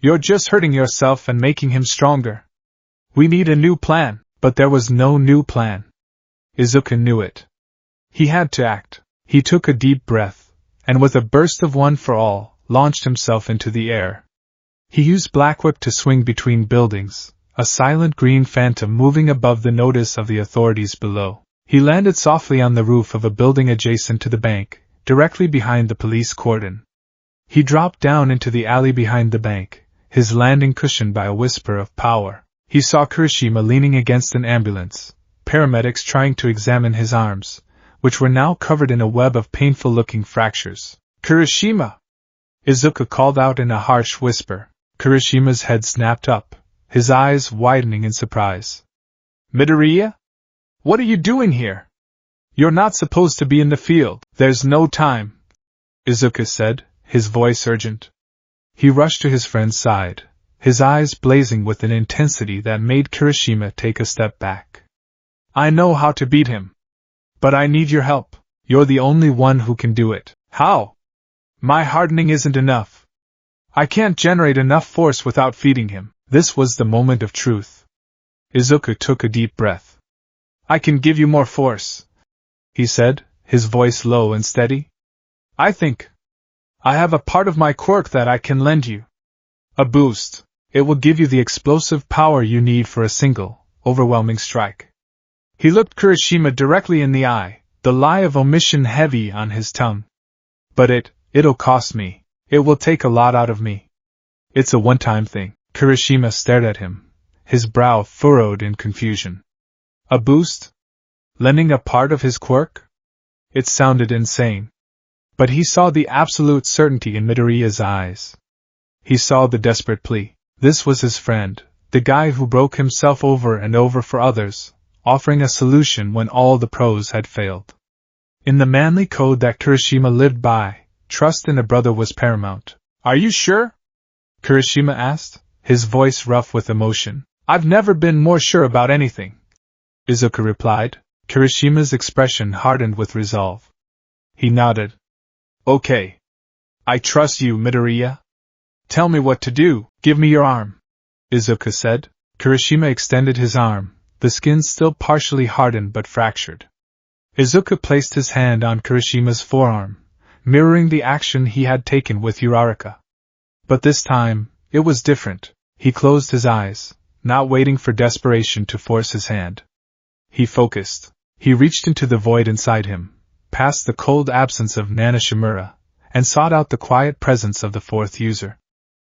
A: "You're just hurting yourself and making him stronger. We need a new plan." But there was no new plan. Izuku knew it. He had to act. He took a deep breath, and with a burst of one for all, launched himself into the air. He used Black Whip to swing between buildings, a silent green phantom moving above the notice of the authorities below. He landed softly on the roof of a building adjacent to the bank, directly behind the police cordon. He dropped down into the alley behind the bank, his landing cushioned by a whisper of power. He saw Kirishima leaning against an ambulance, paramedics trying to examine his arms, which were now covered in a web of painful-looking fractures. "Kirishima!" Izuku called out in a harsh whisper. Kirishima's head snapped up, his eyes widening in surprise. "Midoriya? What are you doing here? You're not supposed to be in the field." "There's no time," Izuku said, his voice urgent. He rushed to his friend's side, his eyes blazing with an intensity that made Kirishima take a step back. "I know how to beat him. But I need your help. You're the only one who can do it." "How?" "My hardening isn't enough. I can't generate enough force without feeding him." This was the moment of truth. Izuku took a deep breath. "I can give you more force," he said, his voice low and steady. "I think I have a part of my quirk that I can lend you. A boost. It will give you the explosive power you need for a single, overwhelming strike." He looked Kirishima directly in the eye, the lie of omission heavy on his tongue. "But it'll cost me. It will take a lot out of me. It's a one-time thing." Kirishima stared at him, his brow furrowed in confusion. A boost? Lending a part of his quirk? It sounded insane. But he saw the absolute certainty in Midoriya's eyes. He saw the desperate plea. This was his friend, the guy who broke himself over and over for others, offering a solution when all the pros had failed. In the manly code that Kirishima lived by, trust in a brother was paramount. "Are you sure?" Kirishima asked, his voice rough with emotion. "I've never been more sure about anything," Izuku replied. Kirishima's expression hardened with resolve. He nodded. "Okay. I trust you, Midoriya. Tell me what to do." "Give me your arm," Izuku said. Kirishima extended his arm, the skin still partially hardened but fractured. Izuku placed his hand on Kirishima's forearm, mirroring the action he had taken with Uraraka. But this time, it was different. He closed his eyes, not waiting for desperation to force his hand. He focused. He reached into the void inside him, past the cold absence of Nana Shimura, and sought out the quiet presence of the fourth user.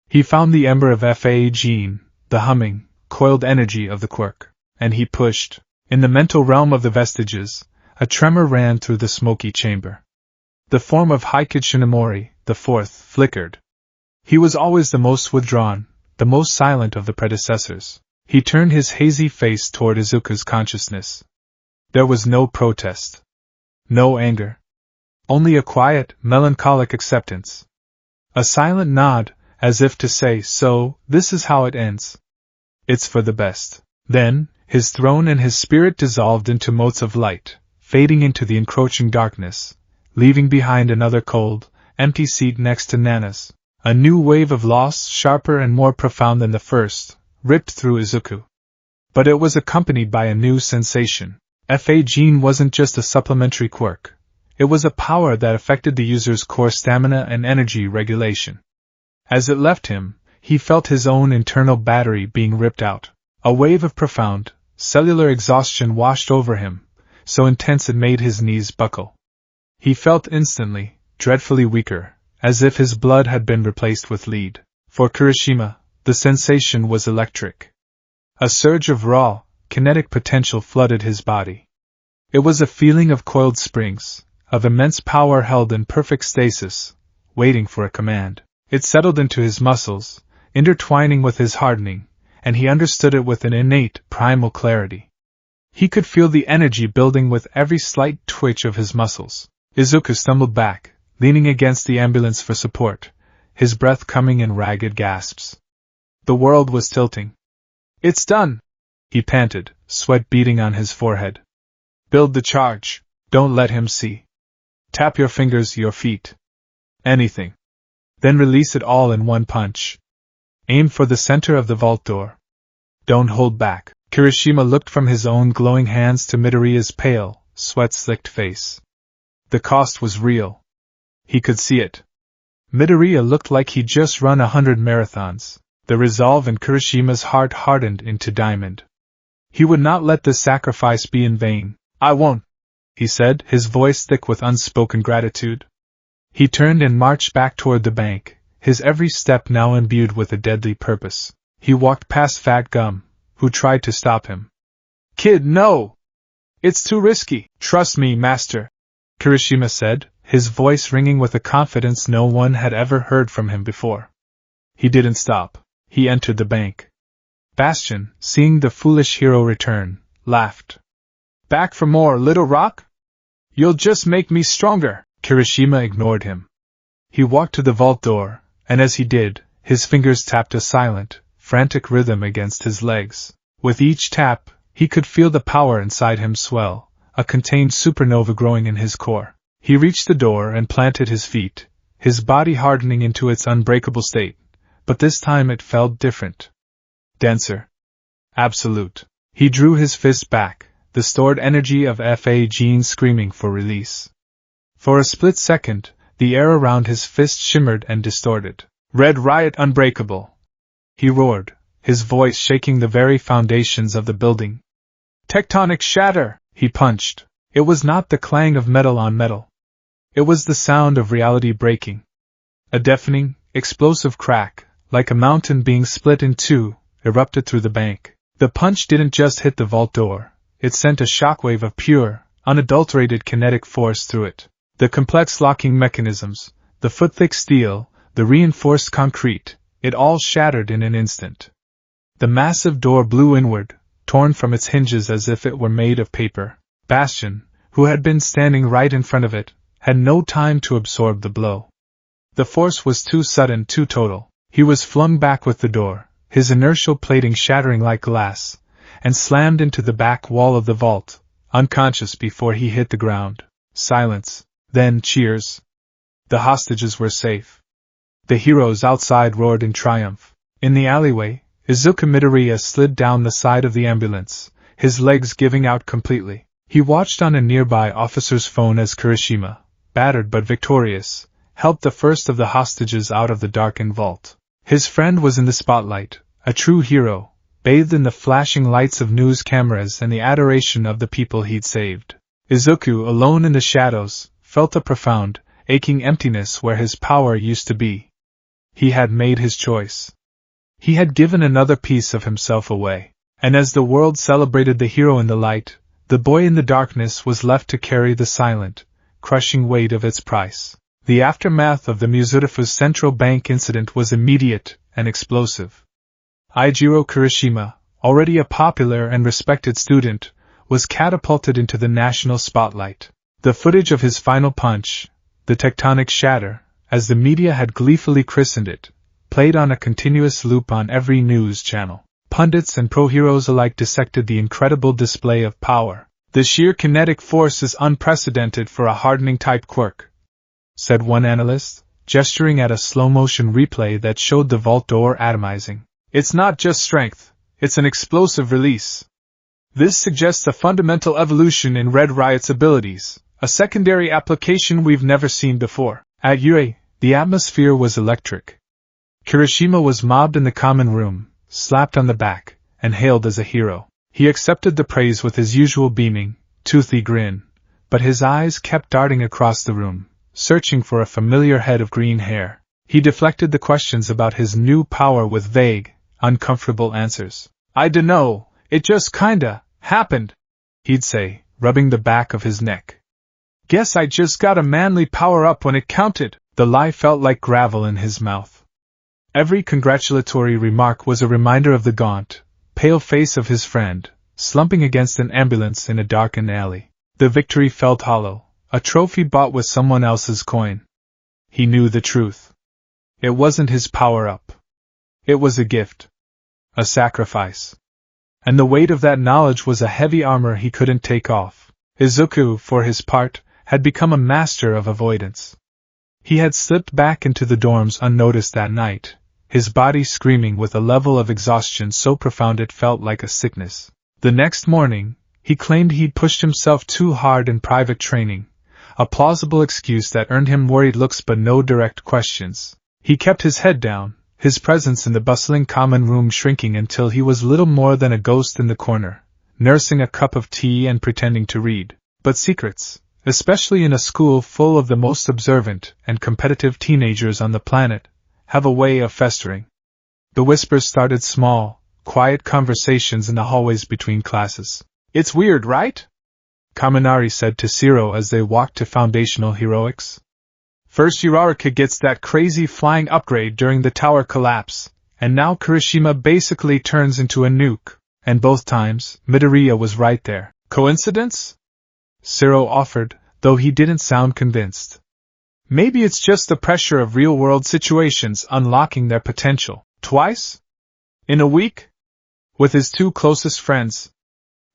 A: He found the ember of Fa Gene, the humming, coiled energy of the quirk, and he pushed. In the mental realm of the vestiges, a tremor ran through the smoky chamber. The form of Haikid Shinomori, the fourth, flickered. He was always the most withdrawn, the most silent of the predecessors. He turned his hazy face toward Izuku's consciousness. There was no protest. No anger. Only a quiet, melancholic acceptance. A silent nod, as if to say, "So, this is how it ends. It's for the best." Then, his throne and his spirit dissolved into motes of light, fading into the encroaching darkness, leaving behind another cold, empty seat next to Nana's. A new wave of loss, sharper and more profound than the first, ripped through Izuku. But it was accompanied by a new sensation. Fa Gene wasn't just a supplementary quirk. It was a power that affected the user's core stamina and energy regulation. As it left him, he felt his own internal battery being ripped out. A wave of profound, cellular exhaustion washed over him, so intense it made his knees buckle. He felt instantly, dreadfully weaker, as if his blood had been replaced with lead. For Kirishima, the sensation was electric. A surge of raw, kinetic potential flooded his body. It was a feeling of coiled springs, of immense power held in perfect stasis, waiting for a command. It settled into his muscles, intertwining with his hardening, and he understood it with an innate, primal clarity. He could feel the energy building with every slight twitch of his muscles. Izuku stumbled back, leaning against the ambulance for support, his breath coming in ragged gasps. The world was tilting. "It's done!" he panted, sweat beading on his forehead. "Build the charge. Don't let him see. Tap your fingers, your feet. Anything. Then release it all in one punch. Aim for the center of the vault door. Don't hold back." Kirishima looked from his own glowing hands to Midoriya's pale, sweat-slicked face. The cost was real. He could see it. Midoriya looked like he'd just run 100 marathons. The resolve in Kirishima's heart hardened into diamond. He would not let this sacrifice be in vain. "I won't," he said, his voice thick with unspoken gratitude. He turned and marched back toward the bank, his every step now imbued with a deadly purpose. He walked past Fat Gum, who tried to stop him. "Kid, no! It's too risky." "Trust me, master," Kirishima said, his voice ringing with a confidence no one had ever heard from him before. He didn't stop. He entered the bank. Bastion, seeing the foolish hero return, laughed. "Back for more, Little Rock? You'll just make me stronger." Kirishima ignored him. He walked to the vault door, and as he did, his fingers tapped a silent, frantic rhythm against his legs. With each tap, he could feel the power inside him swell, a contained supernova growing in his core. He reached the door and planted his feet, his body hardening into its unbreakable state, but this time it felt different. Denser. Absolute. He drew his fist back, the stored energy of Fa gene screaming for release. For a split second, the air around his fist shimmered and distorted. "Red Riot Unbreakable!" he roared, his voice shaking the very foundations of the building. "Tectonic Shatter!" he punched. It was not the clang of metal on metal. It was the sound of reality breaking. A deafening, explosive crack, like a mountain being split in two, erupted through the bank. The punch didn't just hit the vault door, it sent a shockwave of pure, unadulterated kinetic force through it. The complex locking mechanisms, the foot-thick steel, the reinforced concrete, it all shattered in an instant. The massive door blew inward, torn from its hinges as if it were made of paper. Bastion, who had been standing right in front of it, had no time to absorb the blow. The force was too sudden, too total. He was flung back with the door, his inertial plating shattering like glass, and slammed into the back wall of the vault, unconscious before he hit the ground. Silence, then cheers. The hostages were safe. The heroes outside roared in triumph. In the alleyway, Izuku Midoriya slid down the side of the ambulance, his legs giving out completely. He watched on a nearby officer's phone as Kirishima, battered but victorious, helped the first of the hostages out of the darkened vault. His friend was in the spotlight, a true hero, bathed in the flashing lights of news cameras and the adoration of the people he'd saved. Izuku, alone in the shadows, felt a profound, aching emptiness where his power used to be. He had made his choice. He had given another piece of himself away. And as the world celebrated the hero in the light, the boy in the darkness was left to carry the silent, crushing weight of its price. The aftermath of the Muzurifu's central bank incident was immediate and explosive. Eijiro Kirishima, already a popular and respected student, was catapulted into the national spotlight. The footage of his final punch, the tectonic shatter, as the media had gleefully christened it, played on a continuous loop on every news channel. Pundits and pro-heroes alike dissected the incredible display of power. "The sheer kinetic force is unprecedented for a hardening-type quirk," said one analyst, gesturing at a slow-motion replay that showed the vault door atomizing. "It's not just strength, it's an explosive release. This suggests a fundamental evolution in Red Riot's abilities, a secondary application we've never seen before." At UA, the atmosphere was electric. Kirishima was mobbed in the common room, slapped on the back, and hailed as a hero. He accepted the praise with his usual beaming, toothy grin, but his eyes kept darting across the room, searching for a familiar head of green hair. He deflected the questions about his new power with vague, uncomfortable answers. "I dunno, it just kinda happened," he'd say, rubbing the back of his neck. "Guess I just got a manly power up when it counted." The lie felt like gravel in his mouth. Every congratulatory remark was a reminder of the gaunt, pale face of his friend, slumping against an ambulance in a darkened alley. The victory felt hollow, a trophy bought with someone else's coin. He knew the truth. It wasn't his power-up. It was a gift. A sacrifice. And the weight of that knowledge was a heavy armor he couldn't take off. Izuku, for his part, had become a master of avoidance. He had slipped back into the dorms unnoticed that night, his body screaming with a level of exhaustion so profound it felt like a sickness. The next morning, he claimed he'd pushed himself too hard in private training, a plausible excuse that earned him worried looks but no direct questions. He kept his head down, his presence in the bustling common room shrinking until he was little more than a ghost in the corner, nursing a cup of tea and pretending to read. But secrets, especially in a school full of the most observant and competitive teenagers on the planet, have a way of festering. The whispers started small, quiet conversations in the hallways between classes. "It's weird, right?" Kaminari said to Shiro as they walked to Foundational Heroics. "First Uraraka gets that crazy flying upgrade during the tower collapse, and now Kirishima basically turns into a nuke, and both times, Midoriya was right there. Coincidence?" Shiro offered, though he didn't sound convinced. "Maybe it's just the pressure of real-world situations unlocking their potential. Twice? In a week? With his two closest friends?"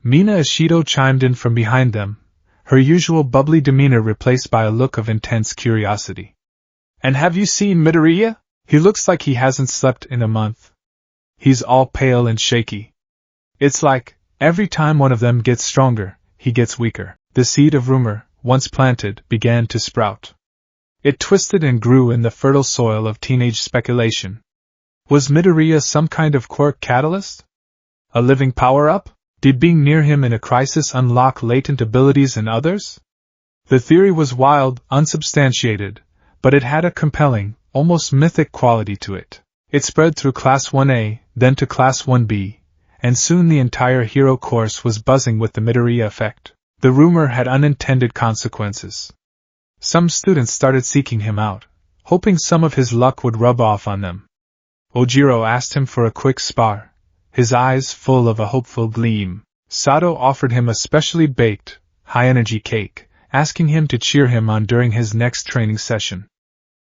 A: Mina Ishido chimed in from behind them, her usual bubbly demeanor replaced by a look of intense curiosity. "And have you seen Midoriya? He looks like he hasn't slept in a month. He's all pale and shaky. It's like, every time one of them gets stronger, he gets weaker." The seed of rumor, once planted, began to sprout. It twisted and grew in the fertile soil of teenage speculation. Was Midoriya some kind of quirk catalyst? A living power-up? Did being near him in a crisis unlock latent abilities in others? The theory was wild, unsubstantiated, but it had a compelling, almost mythic quality to it. It spread through Class 1A, then to Class 1B, and soon the entire hero course was buzzing with the Midoriya effect. The rumor had unintended consequences. Some students started seeking him out, hoping some of his luck would rub off on them. Ojiro asked him for a quick spar, his eyes full of a hopeful gleam. Sato offered him a specially baked, high-energy cake, asking him to cheer him on during his next training session.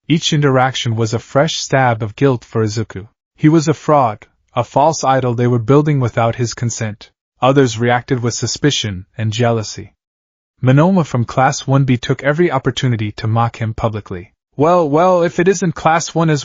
A: Each interaction was a fresh stab of guilt for Izuku. He was a fraud, a false idol they were building without his consent. Others reacted with suspicion and jealousy. Monoma from Class 1B took every opportunity to mock him publicly. Well, if it isn't Class 1 as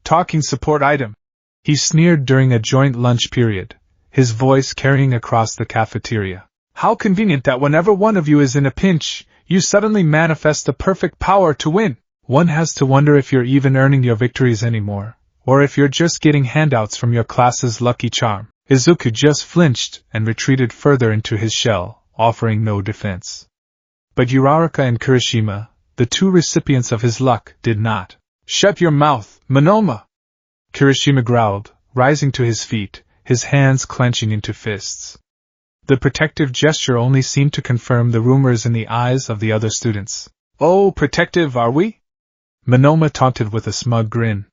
A: talking support item," he sneered during a joint lunch period, his voice carrying across the cafeteria. "How convenient that whenever one of you is in a pinch, you suddenly manifest the perfect power to win. One has to wonder if you're even earning your victories anymore, or if you're just getting handouts from your class's lucky charm." Izuku just flinched and retreated further into his shell, offering no defense. But Uraraka and Kirishima, the two recipients of his luck, did not. "Shut your mouth, Monoma!" Kirishima growled, rising to his feet, his hands clenching into fists. The protective gesture only seemed to confirm the rumors in the eyes of the other students. "Oh, protective, are we?" Monoma taunted with a smug grin.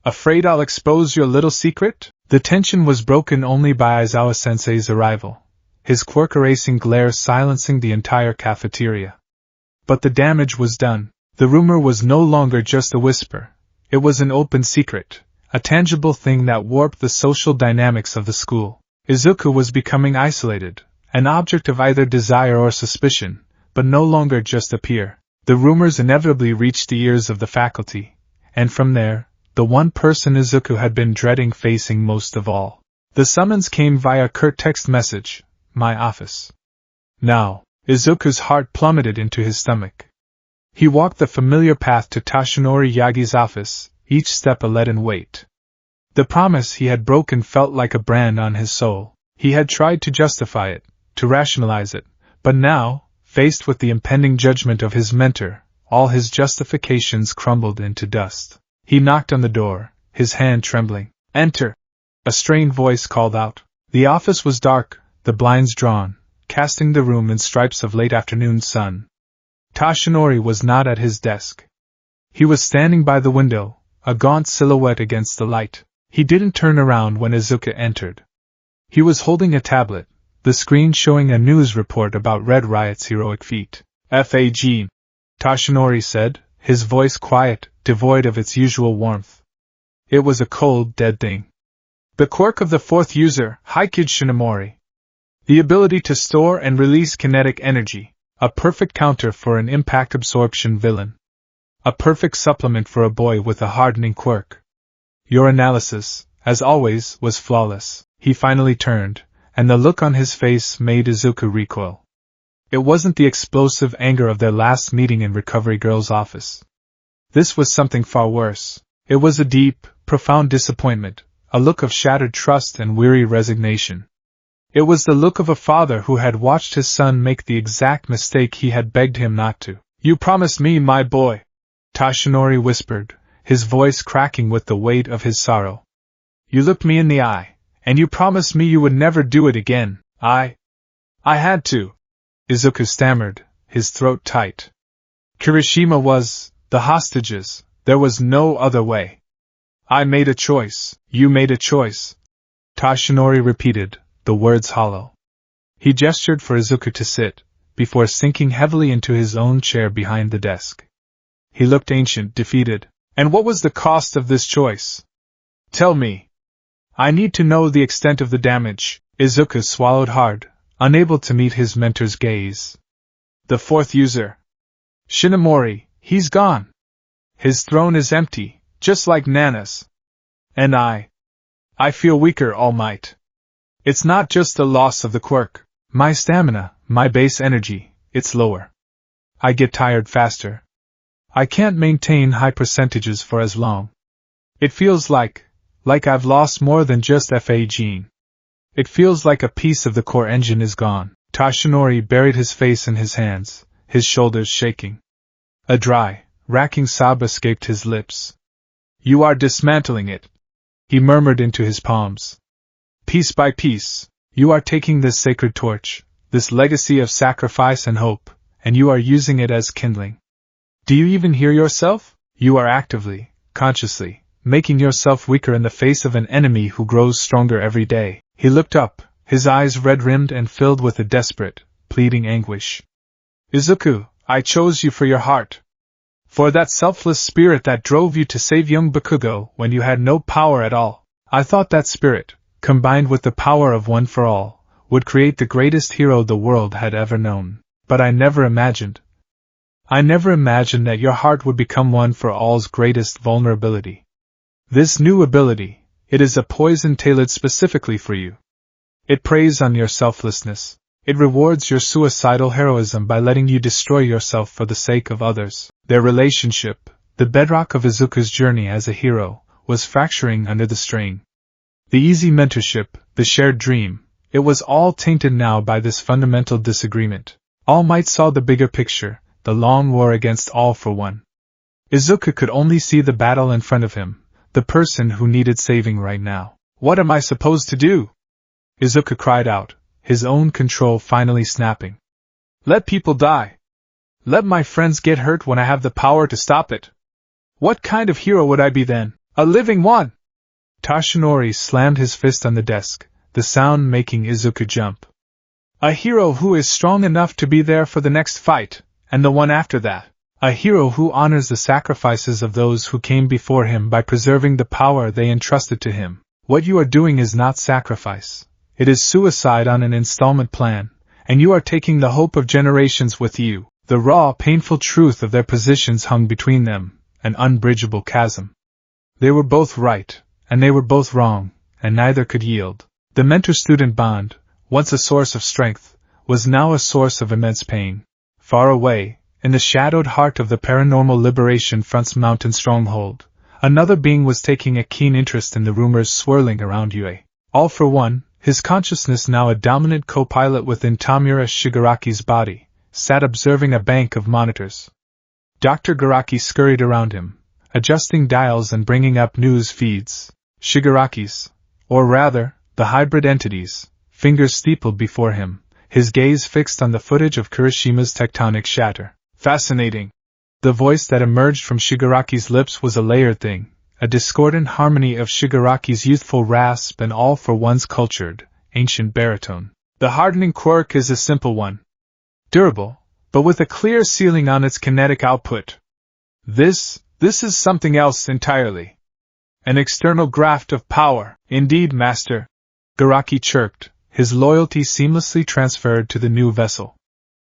A: "Afraid I'll expose your little secret?" The tension was broken only by Aizawa-sensei's arrival, his quirk-erasing glare silencing the entire cafeteria. But the damage was done. The rumor was no longer just a whisper. It was an open secret, a tangible thing that warped the social dynamics of the school. Izuku was becoming isolated, an object of either desire or suspicion, but no longer just a peer. The rumors inevitably reached the ears of the faculty, and from there, the one person Izuku had been dreading facing most of all. The summons came via curt text message, "My office." Now, Izuku's heart plummeted into his stomach. He walked the familiar path to Tashinori Yagi's office, each step a leaden weight. The promise he had broken felt like a brand on his soul. He had tried to justify it, to rationalize it, but now, faced with the impending judgment of his mentor, all his justifications crumbled into dust. He knocked on the door, his hand trembling. "Enter!" A strained voice called out. The office was dark, the blinds drawn, casting the room in stripes of late afternoon sun. Tashinori was not at his desk. He was standing by the window, a gaunt silhouette against the light. He didn't turn around when Izuku entered. He was holding a tablet, the screen showing a news report about Red Riot's heroic feat. "FAG," Toshinori said, his voice quiet, devoid of its usual warmth. It was a cold, dead thing. The quirk of the fourth user, Haikid Shinomori. The ability to store and release kinetic energy, a perfect counter for an impact absorption villain. A perfect supplement for a boy with a hardening quirk. Your analysis, as always, was flawless. He finally turned, and the look on his face made Izuku recoil. It wasn't the explosive anger of their last meeting in Recovery Girl's office. This was something far worse. It was a deep, profound disappointment, a look of shattered trust and weary resignation. It was the look of a father who had watched his son make the exact mistake he had begged him not to. "You promised me, my boy," Toshinori whispered, his voice cracking with the weight of his sorrow. "You looked me in the eye, and you promised me you would never do it again." I had to," Izuku stammered, his throat tight. "Kirishima was, the hostages, there was no other way. I made a choice, you made a choice," Toshinori repeated, the words hollow. He gestured for Izuku to sit, before sinking heavily into his own chair behind the desk. He looked ancient, defeated. "And what was the cost of this choice? Tell me. I need to know the extent of the damage." Izuku swallowed hard, unable to meet his mentor's gaze. "The fourth user. Shinomori, he's gone. His throne is empty, just like Nana's. And I feel weaker, All Might. It's not just the loss of the quirk. My stamina, my base energy, it's lower. I get tired faster. I can't maintain high percentages for as long. It feels like I've lost more than just FA gene. It feels like a piece of the core engine is gone." Toshinori buried his face in his hands, his shoulders shaking. A dry, racking sob escaped his lips. "You are dismantling it," he murmured into his palms. "Piece by piece, you are taking this sacred torch, this legacy of sacrifice and hope, and you are using it as kindling. Do you even hear yourself? You are actively, consciously, making yourself weaker in the face of an enemy who grows stronger every day." He looked up, his eyes red-rimmed and filled with a desperate, pleading anguish. "Izuku, I chose you for your heart. For that selfless spirit that drove you to save young Bakugo when you had no power at all. I thought that spirit, combined with the power of One for All, would create the greatest hero the world had ever known. But I never imagined that your heart would become One for All's greatest vulnerability. This new ability, it is a poison tailored specifically for you. It preys on your selflessness. It rewards your suicidal heroism by letting you destroy yourself for the sake of others." Their relationship, the bedrock of Izuku's journey as a hero, was fracturing under the strain. The easy mentorship, the shared dream, it was all tainted now by this fundamental disagreement. All Might saw the bigger picture, the long war against All for One. Izuku could only see the battle in front of him, the person who needed saving right now. "What am I supposed to do?" Izuku cried out, his own control finally snapping. "Let people die. Let my friends get hurt when I have the power to stop it. What kind of hero would I be then? A living one?" Toshinori slammed his fist on the desk, the sound making Izuku jump. "A hero who is strong enough to be there for the next fight, and the one after that. A hero who honors the sacrifices of those who came before him by preserving the power they entrusted to him. What you are doing is not sacrifice. It is suicide on an installment plan, and you are taking the hope of generations with you." The raw, painful truth of their positions hung between them, an unbridgeable chasm. They were both right, and they were both wrong, and neither could yield. The mentor-student bond, once a source of strength, was now a source of immense pain. Far away, in the shadowed heart of the Paranormal Liberation Front's mountain stronghold, another being was taking a keen interest in the rumors swirling around Yue. All for One, his consciousness now a dominant co-pilot within Tamura Shigaraki's body, sat observing a bank of monitors. Dr. Garaki scurried around him, adjusting dials and bringing up news feeds. Shigaraki's, or rather, the hybrid entity's, fingers steepled before him, his gaze fixed on the footage of Kirishima's tectonic shatter. "Fascinating." The voice that emerged from Shigaraki's lips was a layered thing, a discordant harmony of Shigaraki's youthful rasp and All for One's cultured, ancient baritone. The hardening quirk is a simple one. Durable, but with a clear ceiling on its kinetic output. This is something else entirely. An external graft of power. Indeed, master, Garaki chirped, his loyalty seamlessly transferred to the new vessel.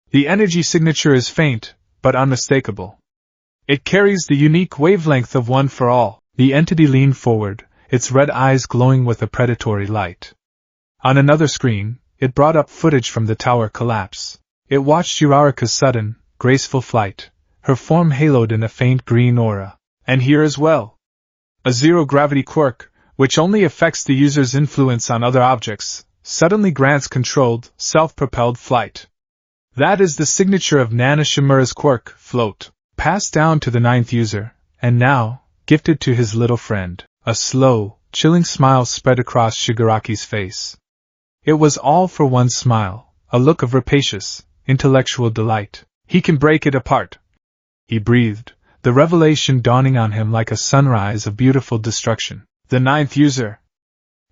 A: The energy signature is faint, but unmistakable. It carries the unique wavelength of One for All. The entity leaned forward, its red eyes glowing with a predatory light. On another screen, it brought up footage from the tower collapse. It watched Uraraka's sudden, graceful flight, her form haloed in a faint green aura. And here as well. A zero-gravity quirk, which only affects the user's influence on other objects, suddenly grants controlled, self-propelled flight. That is the signature of Nana Shimura's quirk, Float, passed down to the 9th user, and now, gifted to his little friend. A slow, chilling smile spread across Shigaraki's face. It was All for One's smile, a look of rapacious, intellectual delight. He can break it apart, he breathed, the revelation dawning on him like a sunrise of beautiful destruction. The 9th user,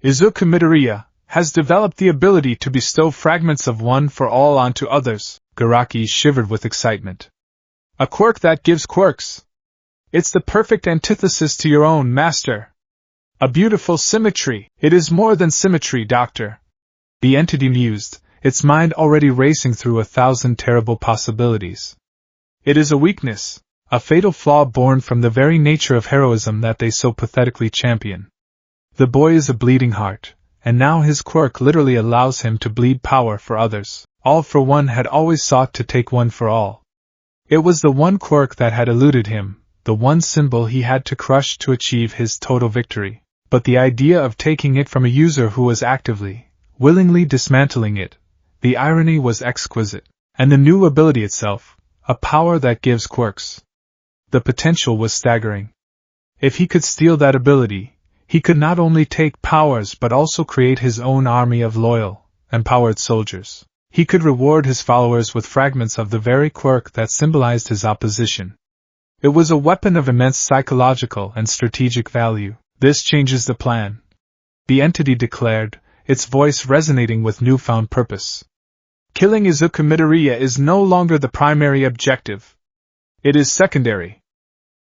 A: Izuku Midoriya, has developed the ability to bestow fragments of One for All onto others. Garaki shivered with excitement. A quirk that gives quirks. It's the perfect antithesis to your own, master. A beautiful symmetry. It is more than symmetry, doctor. The entity mused, its mind already racing through 1,000 terrible possibilities. It is a weakness, a fatal flaw born from the very nature of heroism that they so pathetically champion. The boy is a bleeding heart, and now his quirk literally allows him to bleed power for others. All for One had always sought to take One for All. It was the one quirk that had eluded him, the one symbol he had to crush to achieve his total victory. But the idea of taking it from a user who was actively, willingly dismantling it, the irony was exquisite. And the new ability itself, a power that gives quirks. The potential was staggering. If he could steal that ability, he could not only take powers but also create his own army of loyal, empowered soldiers. He could reward his followers with fragments of the very quirk that symbolized his opposition. It was a weapon of immense psychological and strategic value. This changes the plan, the entity declared, its voice resonating with newfound purpose. Killing Izuku Midoriya is no longer the primary objective. It is secondary.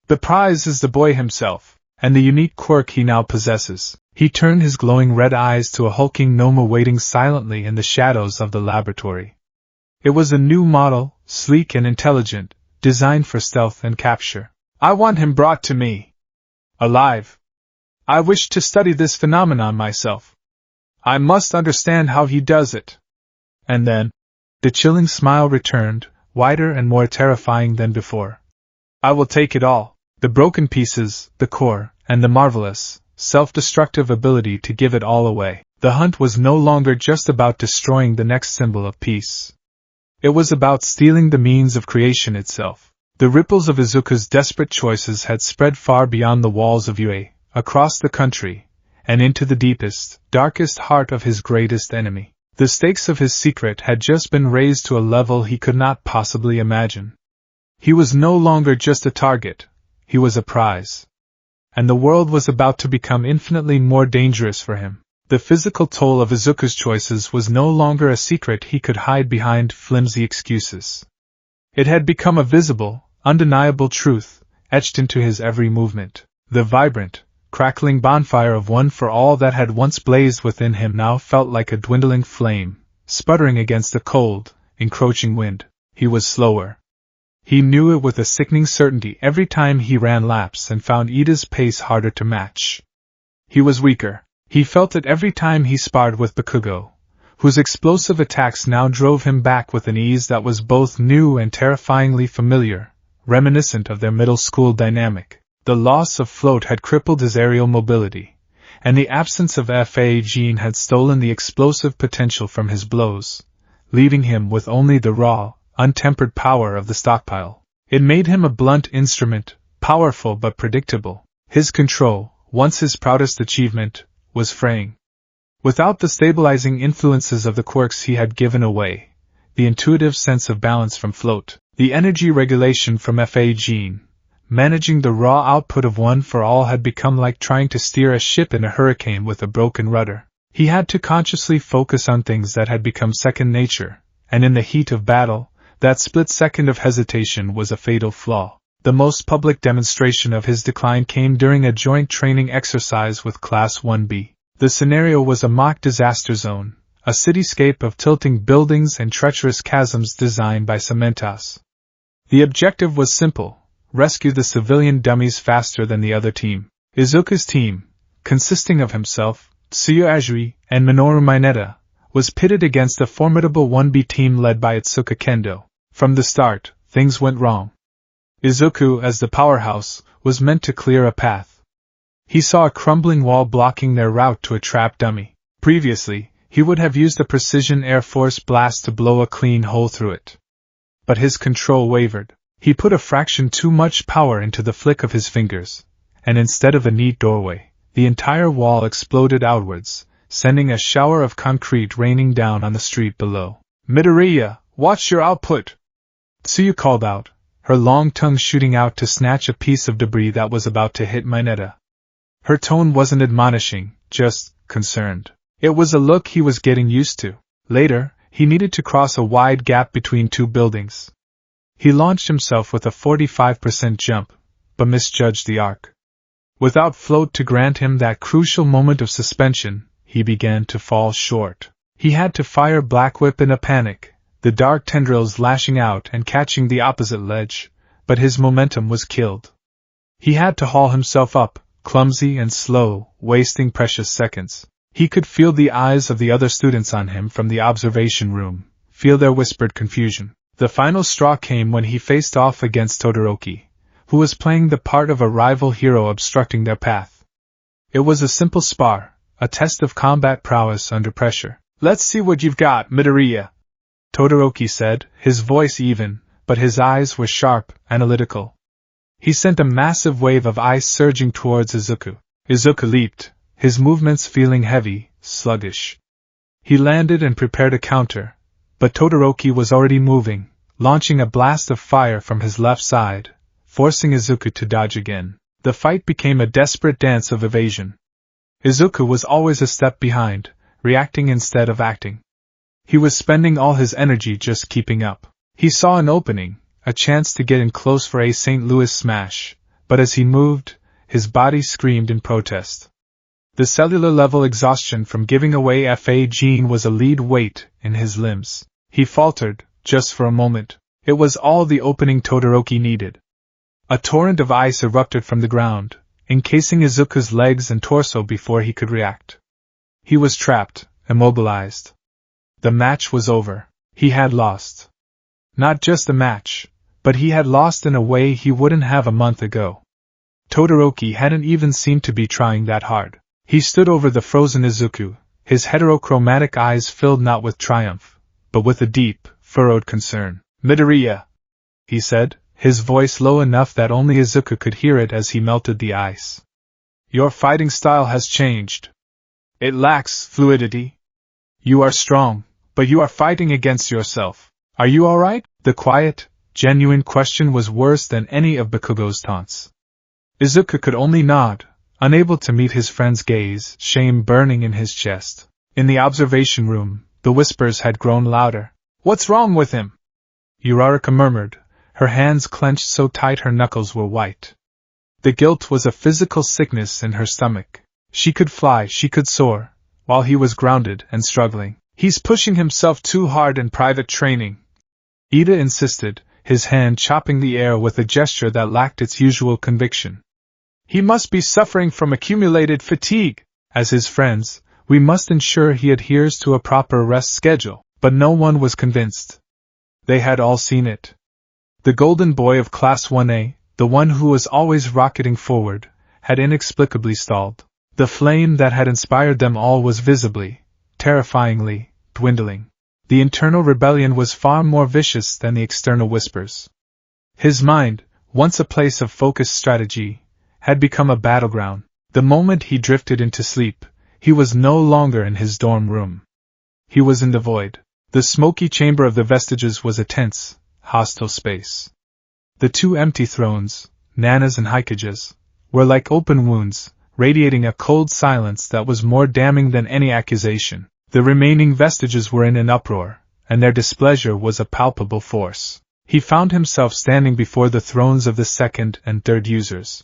A: The prize is the boy himself, and the unique quirk he now possesses. He turned his glowing red eyes to a hulking gnome waiting silently in the shadows of the laboratory. It was a new model, sleek and intelligent, designed for stealth and capture. I want him brought to me. Alive. I wish to study this phenomenon myself. I must understand how he does it. And then, the chilling smile returned, wider and more terrifying than before. I will take it all, the broken pieces, the core, and the marvelous, self-destructive ability to give it all away. The hunt was no longer just about destroying the next symbol of peace. It was about stealing the means of creation itself. The ripples of Izuku's desperate choices had spread far beyond the walls of Ue, across the country, and into the deepest, darkest heart of his greatest enemy. The stakes of his secret had just been raised to a level he could not possibly imagine. He was no longer just a target, he was a prize. And the world was about to become infinitely more dangerous for him. The physical toll of Izuku's choices was no longer a secret he could hide behind flimsy excuses. It had become a visible, undeniable truth, etched into his every movement. The vibrant, crackling bonfire of One for All that had once blazed within him now felt like a dwindling flame, sputtering against the cold, encroaching wind. He was slower. He knew it with a sickening certainty every time he ran laps and found Ida's pace harder to match. He was weaker. He felt it every time he sparred with Bakugo, whose explosive attacks now drove him back with an ease that was both new and terrifyingly familiar, reminiscent of their middle school dynamic. The loss of Float had crippled his aerial mobility, and the absence of Fa Gene had stolen the explosive potential from his blows, leaving him with only the raw, untempered power of the stockpile. It made him a blunt instrument, powerful but predictable. His control, once his proudest achievement, was fraying. Without the stabilizing influences of the quirks he had given away, the intuitive sense of balance from Float, the energy regulation from Fa Gene, managing the raw output of One for All had become like trying to steer a ship in a hurricane with a broken rudder. He had to consciously focus on things that had become second nature, and in the heat of battle, that split second of hesitation was a fatal flaw. The most public demonstration of his decline came during a joint training exercise with Class 1B. The scenario was a mock disaster zone, a cityscape of tilting buildings and treacherous chasms designed by Cementos. The objective was simple: rescue the civilian dummies faster than the other team. Izuku's team, consisting of himself, Tsuyu Ajiri, and Minoru Mineta, was pitted against a formidable 1B team led by Itsuka Kendo. From the start, things went wrong. Izuku, as the powerhouse, was meant to clear a path. He saw a crumbling wall blocking their route to a trap dummy. Previously, he would have used a precision Air Force blast to blow a clean hole through it. But his control wavered. He put a fraction too much power into the flick of his fingers, and instead of a neat doorway, the entire wall exploded outwards, sending a shower of concrete raining down on the street below. "Midoriya, watch your output!" Tsuyu called out, her long tongue shooting out to snatch a piece of debris that was about to hit Mineta. Her tone wasn't admonishing, just concerned. It was a look he was getting used to. Later, he needed to cross a wide gap between two buildings. He launched himself with a 45% jump, but misjudged the arc. Without float to grant him that crucial moment of suspension, he began to fall short. He had to fire Black Whip in a panic, the dark tendrils lashing out and catching the opposite ledge, but his momentum was killed. He had to haul himself up, clumsy and slow, wasting precious seconds. He could feel the eyes of the other students on him from the observation room, feel their whispered confusion. The final straw came when he faced off against Todoroki, who was playing the part of a rival hero obstructing their path. It was a simple spar, a test of combat prowess under pressure. "Let's see what you've got, Midoriya," Todoroki said, his voice even, but his eyes were sharp, analytical. He sent a massive wave of ice surging towards Izuku. Izuku leaped, his movements feeling heavy, sluggish. He landed and prepared a counter, but Todoroki was already moving, launching a blast of fire from his left side, forcing Izuku to dodge again. The fight became a desperate dance of evasion. Izuku was always a step behind, reacting instead of acting. He was spending all his energy just keeping up. He saw an opening, a chance to get in close for a St. Louis smash, but as he moved, his body screamed in protest. The cellular-level exhaustion from giving away FA gene was a lead weight in his limbs. He faltered, just for a moment. It was all the opening Todoroki needed. A torrent of ice erupted from the ground, encasing Izuku's legs and torso before he could react. He was trapped, immobilized. The match was over. He had lost. Not just a match, but he had lost in a way he wouldn't have a month ago. Todoroki hadn't even seemed to be trying that hard. He stood over the frozen Izuku, his heterochromatic eyes filled not with triumph, but with a deep, furrowed concern. "Midoriya," he said, his voice low enough that only Izuku could hear it as he melted the ice. "Your fighting style has changed. It lacks fluidity. You are strong, but you are fighting against yourself. Are you alright?" The quiet, genuine question was worse than any of Bakugo's taunts. Izuku could only nod, unable to meet his friend's gaze, shame burning in his chest. In the observation room, the whispers had grown louder. "What's wrong with him?" Uraraka murmured, her hands clenched so tight her knuckles were white. The guilt was a physical sickness in her stomach. She could fly, she could soar, while he was grounded and struggling. "He's pushing himself too hard in private training," Ida insisted, his hand chopping the air with a gesture that lacked its usual conviction. "He must be suffering from accumulated fatigue. As his friends, we must ensure he adheres to a proper rest schedule." But no one was convinced. They had all seen it. The golden boy of Class 1A, the one who was always rocketing forward, had inexplicably stalled. The flame that had inspired them all was visibly, terrifyingly, dwindling. The internal rebellion was far more vicious than the external whispers. His mind, once a place of focused strategy, had become a battleground. The moment he drifted into sleep, he was no longer in his dorm room. He was in the void. The smoky chamber of the vestiges was a tense, hostile space. The two empty thrones, nanas and hikajas, were like open wounds, radiating a cold silence that was more damning than any accusation. The remaining vestiges were in an uproar, and their displeasure was a palpable force. He found himself standing before the thrones of the second and third users.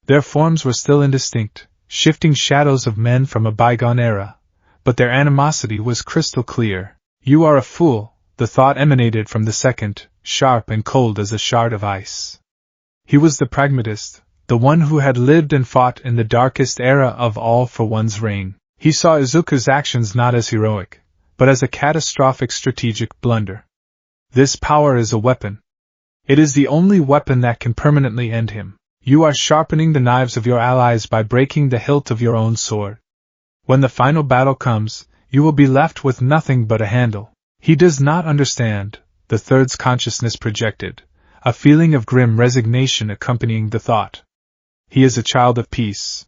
A: Their forms were still indistinct, shifting shadows of men from a bygone era, but their animosity was crystal clear. "You are a fool," the thought emanated from the second, sharp and cold as a shard of ice. He was the pragmatist, the one who had lived and fought in the darkest era of all for one's reign. He saw Izuku's actions not as heroic, but as a catastrophic strategic blunder. This power is a weapon. It is the only weapon that can permanently end him. You are sharpening the knives of your allies by breaking the hilt of your own sword. When the final battle comes, you will be left with nothing but a handle. He does not understand, the third's consciousness projected, a feeling of grim resignation accompanying the thought. He is a child of peace.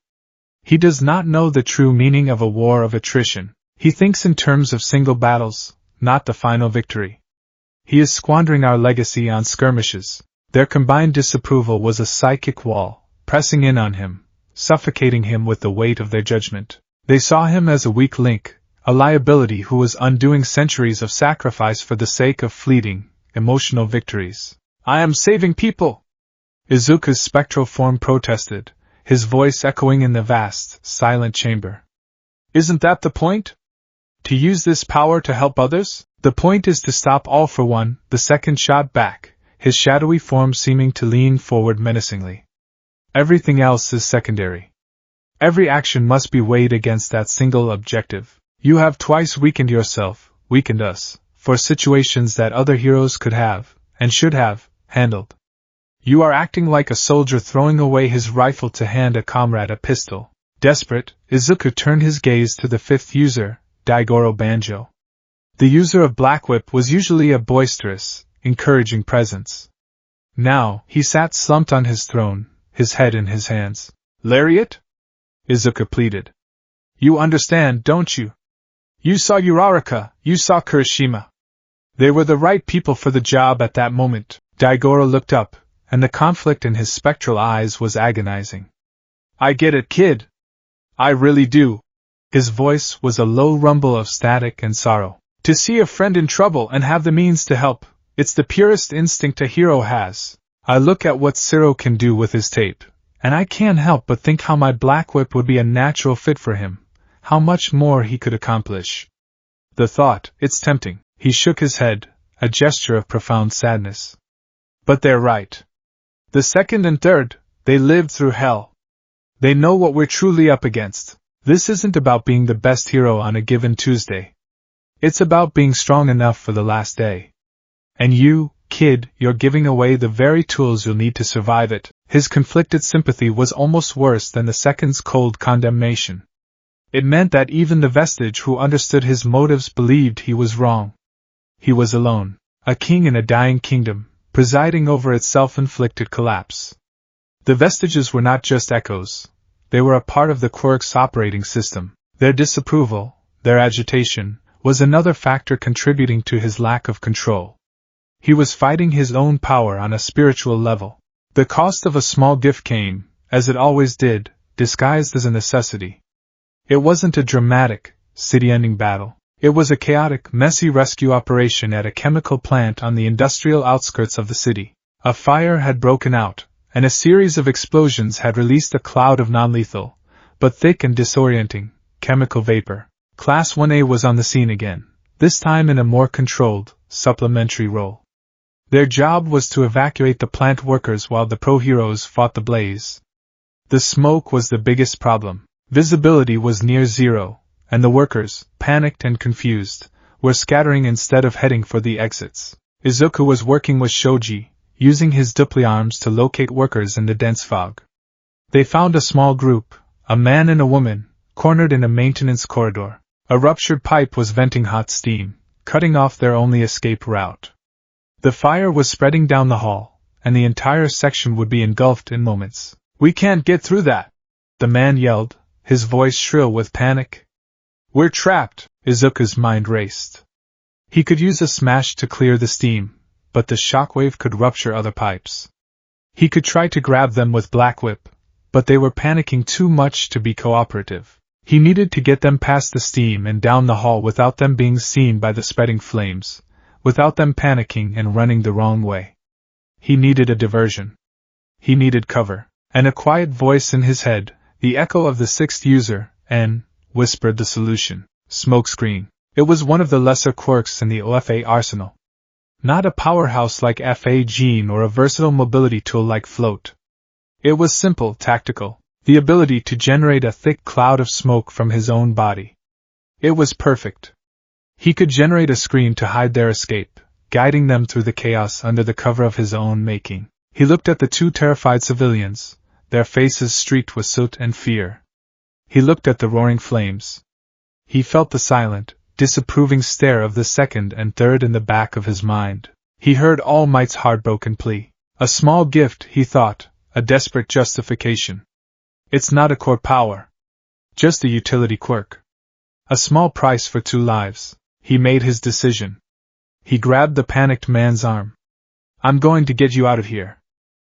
A: He does not know the true meaning of a war of attrition. He thinks in terms of single battles, not the final victory. He is squandering our legacy on skirmishes. Their combined disapproval was a psychic wall, pressing in on him, suffocating him with the weight of their judgment. They saw him as a weak link, a liability who was undoing centuries of sacrifice for the sake of fleeting, emotional victories. "I am saving people!" Izuku's spectral form protested, his voice echoing in the vast, silent chamber. "Isn't that the point? To use this power to help others? The point is to stop all for one," the second shot back, his shadowy form seeming to lean forward menacingly. "Everything else is secondary. Every action must be weighed against that single objective. You have twice weakened yourself, weakened us, for situations that other heroes could have, and should have, handled. You are acting like a soldier throwing away his rifle to hand a comrade a pistol." Desperate, Izuku turned his gaze to the fifth user, Daigoro Banjo. The user of Black Whip was usually a boisterous, encouraging presence. Now, he sat slumped on his throne, his head in his hands. "Lariat?" Izuku pleaded. "You understand, don't you? You saw Uraraka, you saw Kirishima. They were the right people for the job at that moment." Daigoro looked up, and the conflict in his spectral eyes was agonizing. "I get it, kid. I really do." His voice was a low rumble of static and sorrow. "To see a friend in trouble and have the means to help, it's the purest instinct a hero has. I look at what Zero can do with his tape, and I can't help but think how my Black Whip would be a natural fit for him, how much more he could accomplish. The thought, it's tempting." He shook his head, a gesture of profound sadness. "But they're right. The second and third, they lived through hell. They know what we're truly up against. This isn't about being the best hero on a given Tuesday. It's about being strong enough for the last day. And you, kid, you're giving away the very tools you'll need to survive it." His conflicted sympathy was almost worse than the second's cold condemnation. It meant that even the vestige who understood his motives believed he was wrong. He was alone, a king in a dying kingdom, presiding over its self-inflicted collapse. The vestiges were not just echoes. They were a part of the Quirks operating system. Their disapproval, their agitation, was another factor contributing to his lack of control. He was fighting his own power on a spiritual level. The cost of a small gift came, as it always did, disguised as a necessity. It wasn't a dramatic, city-ending battle. It was a chaotic, messy rescue operation at a chemical plant on the industrial outskirts of the city. A fire had broken out, and a series of explosions had released a cloud of non-lethal, but thick and disorienting, chemical vapor. Class 1A was on the scene again, this time in a more controlled, supplementary role. Their job was to evacuate the plant workers while the pro-heroes fought the blaze. The smoke was the biggest problem. Visibility was near zero, and the workers, panicked and confused, were scattering instead of heading for the exits. Izuku was working with Shoji, using his dupli arms to locate workers in the dense fog. They found a small group, a man and a woman, cornered in a maintenance corridor. A ruptured pipe was venting hot steam, cutting off their only escape route. The fire was spreading down the hall, and the entire section would be engulfed in moments. "We can't get through that!" the man yelled, his voice shrill with panic. "We're trapped!" Izuku's mind raced. He could use a smash to clear the steam, but the shockwave could rupture other pipes. He could try to grab them with Black Whip, but they were panicking too much to be cooperative. He needed to get them past the steam and down the hall without them being seen by the spreading flames, without them panicking and running the wrong way. He needed a diversion. He needed cover, and a quiet voice in his head, the echo of the sixth user, whispered the solution. Smokescreen. It was one of the lesser quirks in the OFA arsenal. Not a powerhouse like FA Gene or a versatile mobility tool like Float. It was simple, tactical, the ability to generate a thick cloud of smoke from his own body. It was perfect. He could generate a screen to hide their escape, guiding them through the chaos under the cover of his own making. He looked at the two terrified civilians, their faces streaked with soot and fear. He looked at the roaring flames. He felt the silent, disapproving stare of the second and third in the back of his mind. He heard All Might's heartbroken plea. A small gift, he thought, a desperate justification. It's not a core power. Just a utility quirk. A small price for 2 lives. He made his decision. He grabbed the panicked man's arm. I'm going to get you out of here.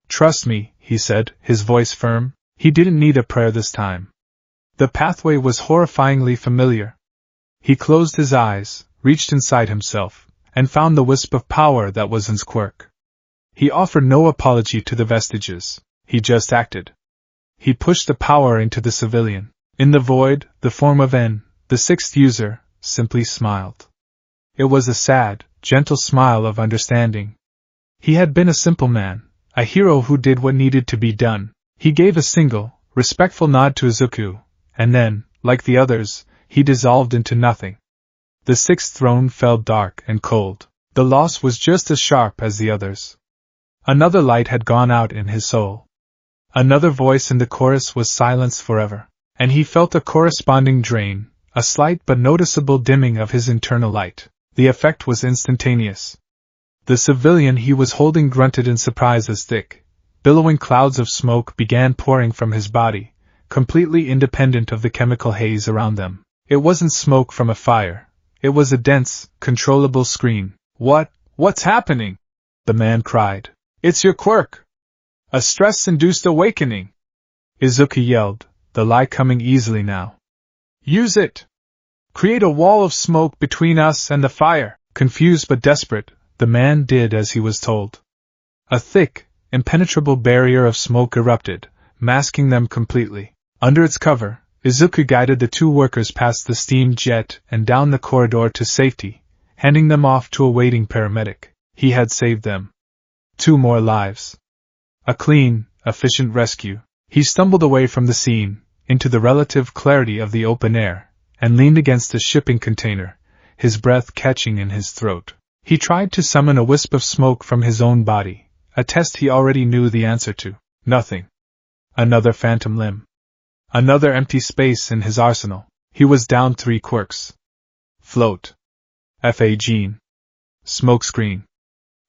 A: Trust me, he said, his voice firm. He didn't need a prayer this time. The pathway was horrifyingly familiar. He closed his eyes, reached inside himself, and found the wisp of power that was his quirk. He offered no apology to the vestiges, he just acted. He pushed the power into the civilian. In the void, the form of N, the sixth user, simply smiled. It was a sad, gentle smile of understanding. He had been a simple man, a hero who did what needed to be done. He gave a single, respectful nod to Izuku, and then, like the others, he dissolved into nothing. The sixth throne fell dark and cold. The loss was just as sharp as the others. Another light had gone out in his soul. Another voice in the chorus was silenced forever, and he felt a corresponding drain, a slight but noticeable dimming of his internal light. The effect was instantaneous. The civilian he was holding grunted in surprise as thick, billowing clouds of smoke began pouring from his body, completely independent of the chemical haze around them. It wasn't smoke from a fire. It was a dense, controllable screen. What's happening? The man cried. It's your quirk! A stress-induced awakening! Izuku yelled, the lie coming easily now. Use it! Create a wall of smoke between us and the fire! Confused but desperate, the man did as he was told. A thick, impenetrable barrier of smoke erupted, masking them completely. Under its cover, Izuku guided the 2 workers past the steam jet and down the corridor to safety, handing them off to a waiting paramedic. He had saved them. 2 more lives. A clean, efficient rescue. He stumbled away from the scene, into the relative clarity of the open air, and leaned against a shipping container, his breath catching in his throat. He tried to summon a wisp of smoke from his own body, a test he already knew the answer to. Nothing. Another phantom limb. Another empty space in his arsenal. He was down 3 quirks. Float. FA Gene. Smokescreen.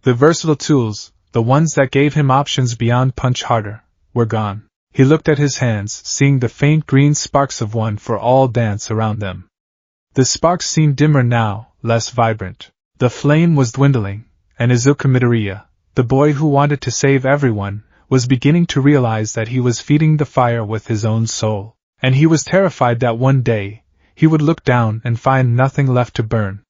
A: The versatile tools, the ones that gave him options beyond punch harder, were gone. He looked at his hands, seeing the faint green sparks of one for all dance around them. The sparks seemed dimmer now, less vibrant. The flame was dwindling, and Izuku Midoriya, the boy who wanted to save everyone, was beginning to realize that he was feeding the fire with his own soul, and he was terrified that one day, he would look down and find nothing left to burn.